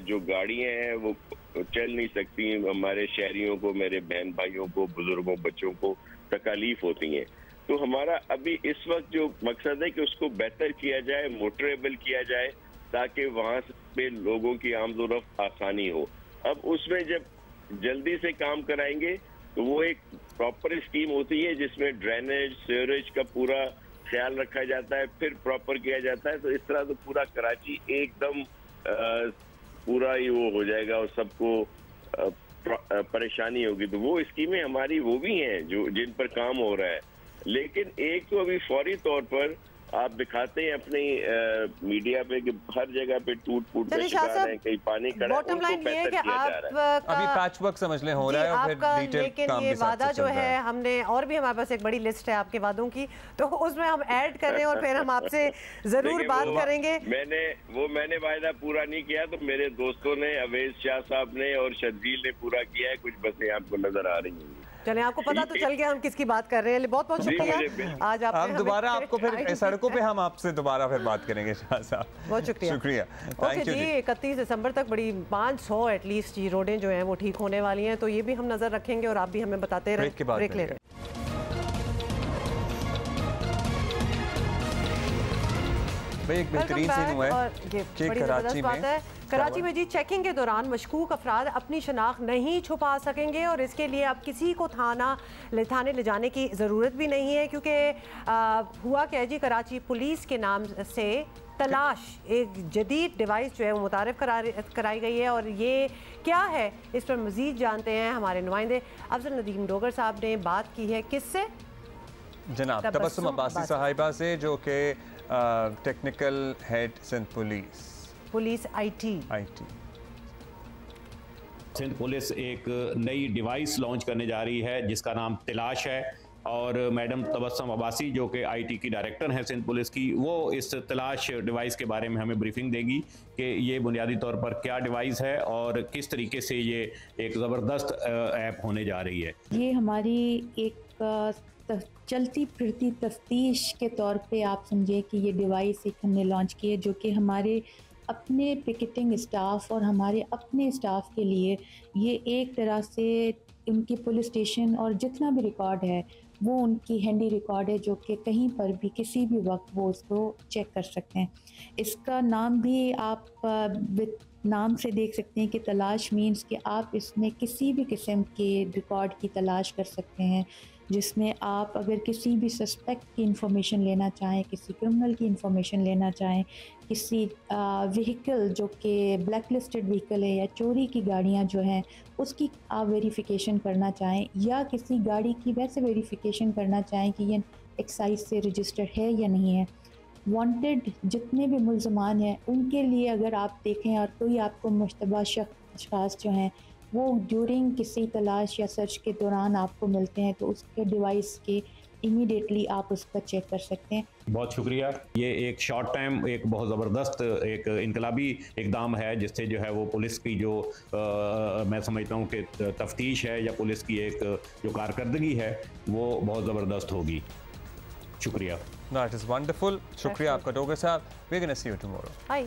Speaker 10: जो गाड़ियाँ हैं वो चल नहीं सकती। हमारे शहरियों को, मेरे बहन भाइयों को, बुजुर्गों, बच्चों को तकलीफ होती है। तो हमारा अभी इस वक्त जो मकसद है कि उसको बेहतर किया जाए, मोटरेबल किया जाए, ताकि वहाँ पे लोगों की आमदोरफ्त आसानी हो। अब उसमें जब जल्दी से काम कराएंगे तो वो एक प्रॉपर स्कीम होती है जिसमें ड्रेनेज, सीवरेज का पूरा ख्याल रखा जाता है, फिर प्रॉपर किया जाता है। तो इस तरह तो पूरा कराची एकदम पूरा ही वो हो जाएगा और सबको परेशानी होगी। तो वो स्कीमें हमारी वो भी हैं जो जिन पर काम हो रहा है। लेकिन एक तो अभी फौरी तौर पर आप दिखाते हैं अपनी मीडिया पे कि हर जगह पे टूट फूट का शिकार है, कहीं पानी खड़ा है,
Speaker 1: बॉटम लाइन ये है कि आप
Speaker 2: अभी पैच वर्क समझ लें हो रहा है और फिर डिटेल काम
Speaker 1: ये वादा जो है हमने, और भी हमारे पास एक बड़ी लिस्ट है आपके वादों की, तो उसमें हम ऐड करें और फिर हम आपसे जरूर बात करेंगे।
Speaker 10: मैंने वायदा पूरा नहीं किया तो मेरे दोस्तों ने, अवेज शाह साहब ने और शर्जील ने पूरा किया है। कुछ बसें आपको नजर आ रही हैं।
Speaker 1: चले, आपको पता तो चल गया हम किसकी बात कर रहे हैं। बहुत बहुत शुक्रिया आज आप
Speaker 2: दोबारा आपको फिर सड़कों पे हम आपसे दोबारा फिर बात करेंगे शाह साहब।
Speaker 1: बहुत शुक्रिया। ओके जी, 31 दिसंबर तक बड़ी 500 एटलीस्ट जी रोडें जो हैं वो ठीक होने वाली हैं, तो ये भी हम नजर रखेंगे और आप भी हमें बताते रहे। ब्रेक ले रहे हैं।
Speaker 2: भाई एक बेहतरीन सीन हुआ है कि
Speaker 1: कराची में जी चेकिंग के दौरान मशकूक अफराद अपनी शनाख्त नहीं छुपा सकेंगे और इसके लिए अब किसी को थाने ले जाने की ज़रूरत भी नहीं है, क्योंकि हुआ क्या है जी, कराची पुलिस के नाम से तलाश एक जदीद डिवाइस जो है वो मुतारिफ कराई गई है। और ये क्या है, इस पर मज़ीद जानते हैं हमारे नुमाइंदे अफजल नदीम डोगर साहब ने बात की है किससे,
Speaker 2: जनाब तबस्सुम अब्बासी साहिबा से, जो कि technical head Sindh police IT.
Speaker 11: Sindh police एक नई डिवाइस लॉन्च करने जा रही है जिसका नाम तलाश है, और मैडम तबस्सुम अब्बासी जो कि आईटी की डायरेक्टर हैं सिंध पुलिस की, वो इस तलाश डिवाइस के बारे में हमें ब्रीफिंग देगी कि ये बुनियादी तौर पर क्या डिवाइस है और किस तरीके से ये एक ज़बरदस्त ऐप होने जा रही है।
Speaker 12: ये हमारी एक चलती फिरती तफ्तीश के तौर पे आप समझे कि ये डिवाइस एक हमने लॉन्च की है, जो कि हमारे अपने पिकेटिंग स्टाफ और हमारे अपने स्टाफ के लिए ये एक तरह से उनकी पुलिस स्टेशन और जितना भी रिकॉर्ड है वो उनकी हैंडी रिकॉर्ड है, जो कि कहीं पर भी किसी भी वक्त वो उसको चेक कर सकते हैं। इसका नाम भी आप नाम से देख सकते हैं कि तलाश मीन्स कि आप इसमें किसी भी किस्म के रिकॉर्ड की तलाश कर सकते हैं, जिसमें आप अगर किसी भी सस्पेक्ट की इंफॉर्मेशन लेना चाहें, किसी क्रिमिनल की इंफॉर्मेशन लेना चाहें, किसी व्हीकल जो कि ब्लैक लिस्टेड व्हीकल है या चोरी की गाड़ियां जो हैं उसकी आप वेरिफिकेशन करना चाहें, या किसी गाड़ी की वैसे वेरिफिकेशन करना चाहें कि ये एक्साइज से रजिस्टर्ड है या नहीं है। वांटेड जितने भी मुल्ज़मान हैं उनके लिए अगर आप देखें और कोई आपको मुश्तबा अशख़ास जो हैं वो ड्यूरिंग किसी तलाश या सर्च के दौरान आपको मिलते हैं, तो उसके डिवाइस के इमीडिएटली आप उस पर चेक कर सकते हैं।
Speaker 11: बहुत शुक्रिया। ये एक शॉर्ट टाइम एक बहुत ज़बरदस्त एक इनकलाबी इकदाम है, जिससे जो है वो पुलिस की जो मैं समझता हूँ कि तफ्तीश है या पुलिस की एक जो कारकर्दगी है वो बहुत ज़बरदस्त होगी। शुक्रिया।
Speaker 2: That is wonderful. शुक्रिया आपका डोगर साहब। We're going to see you tomorrow.
Speaker 1: Bye.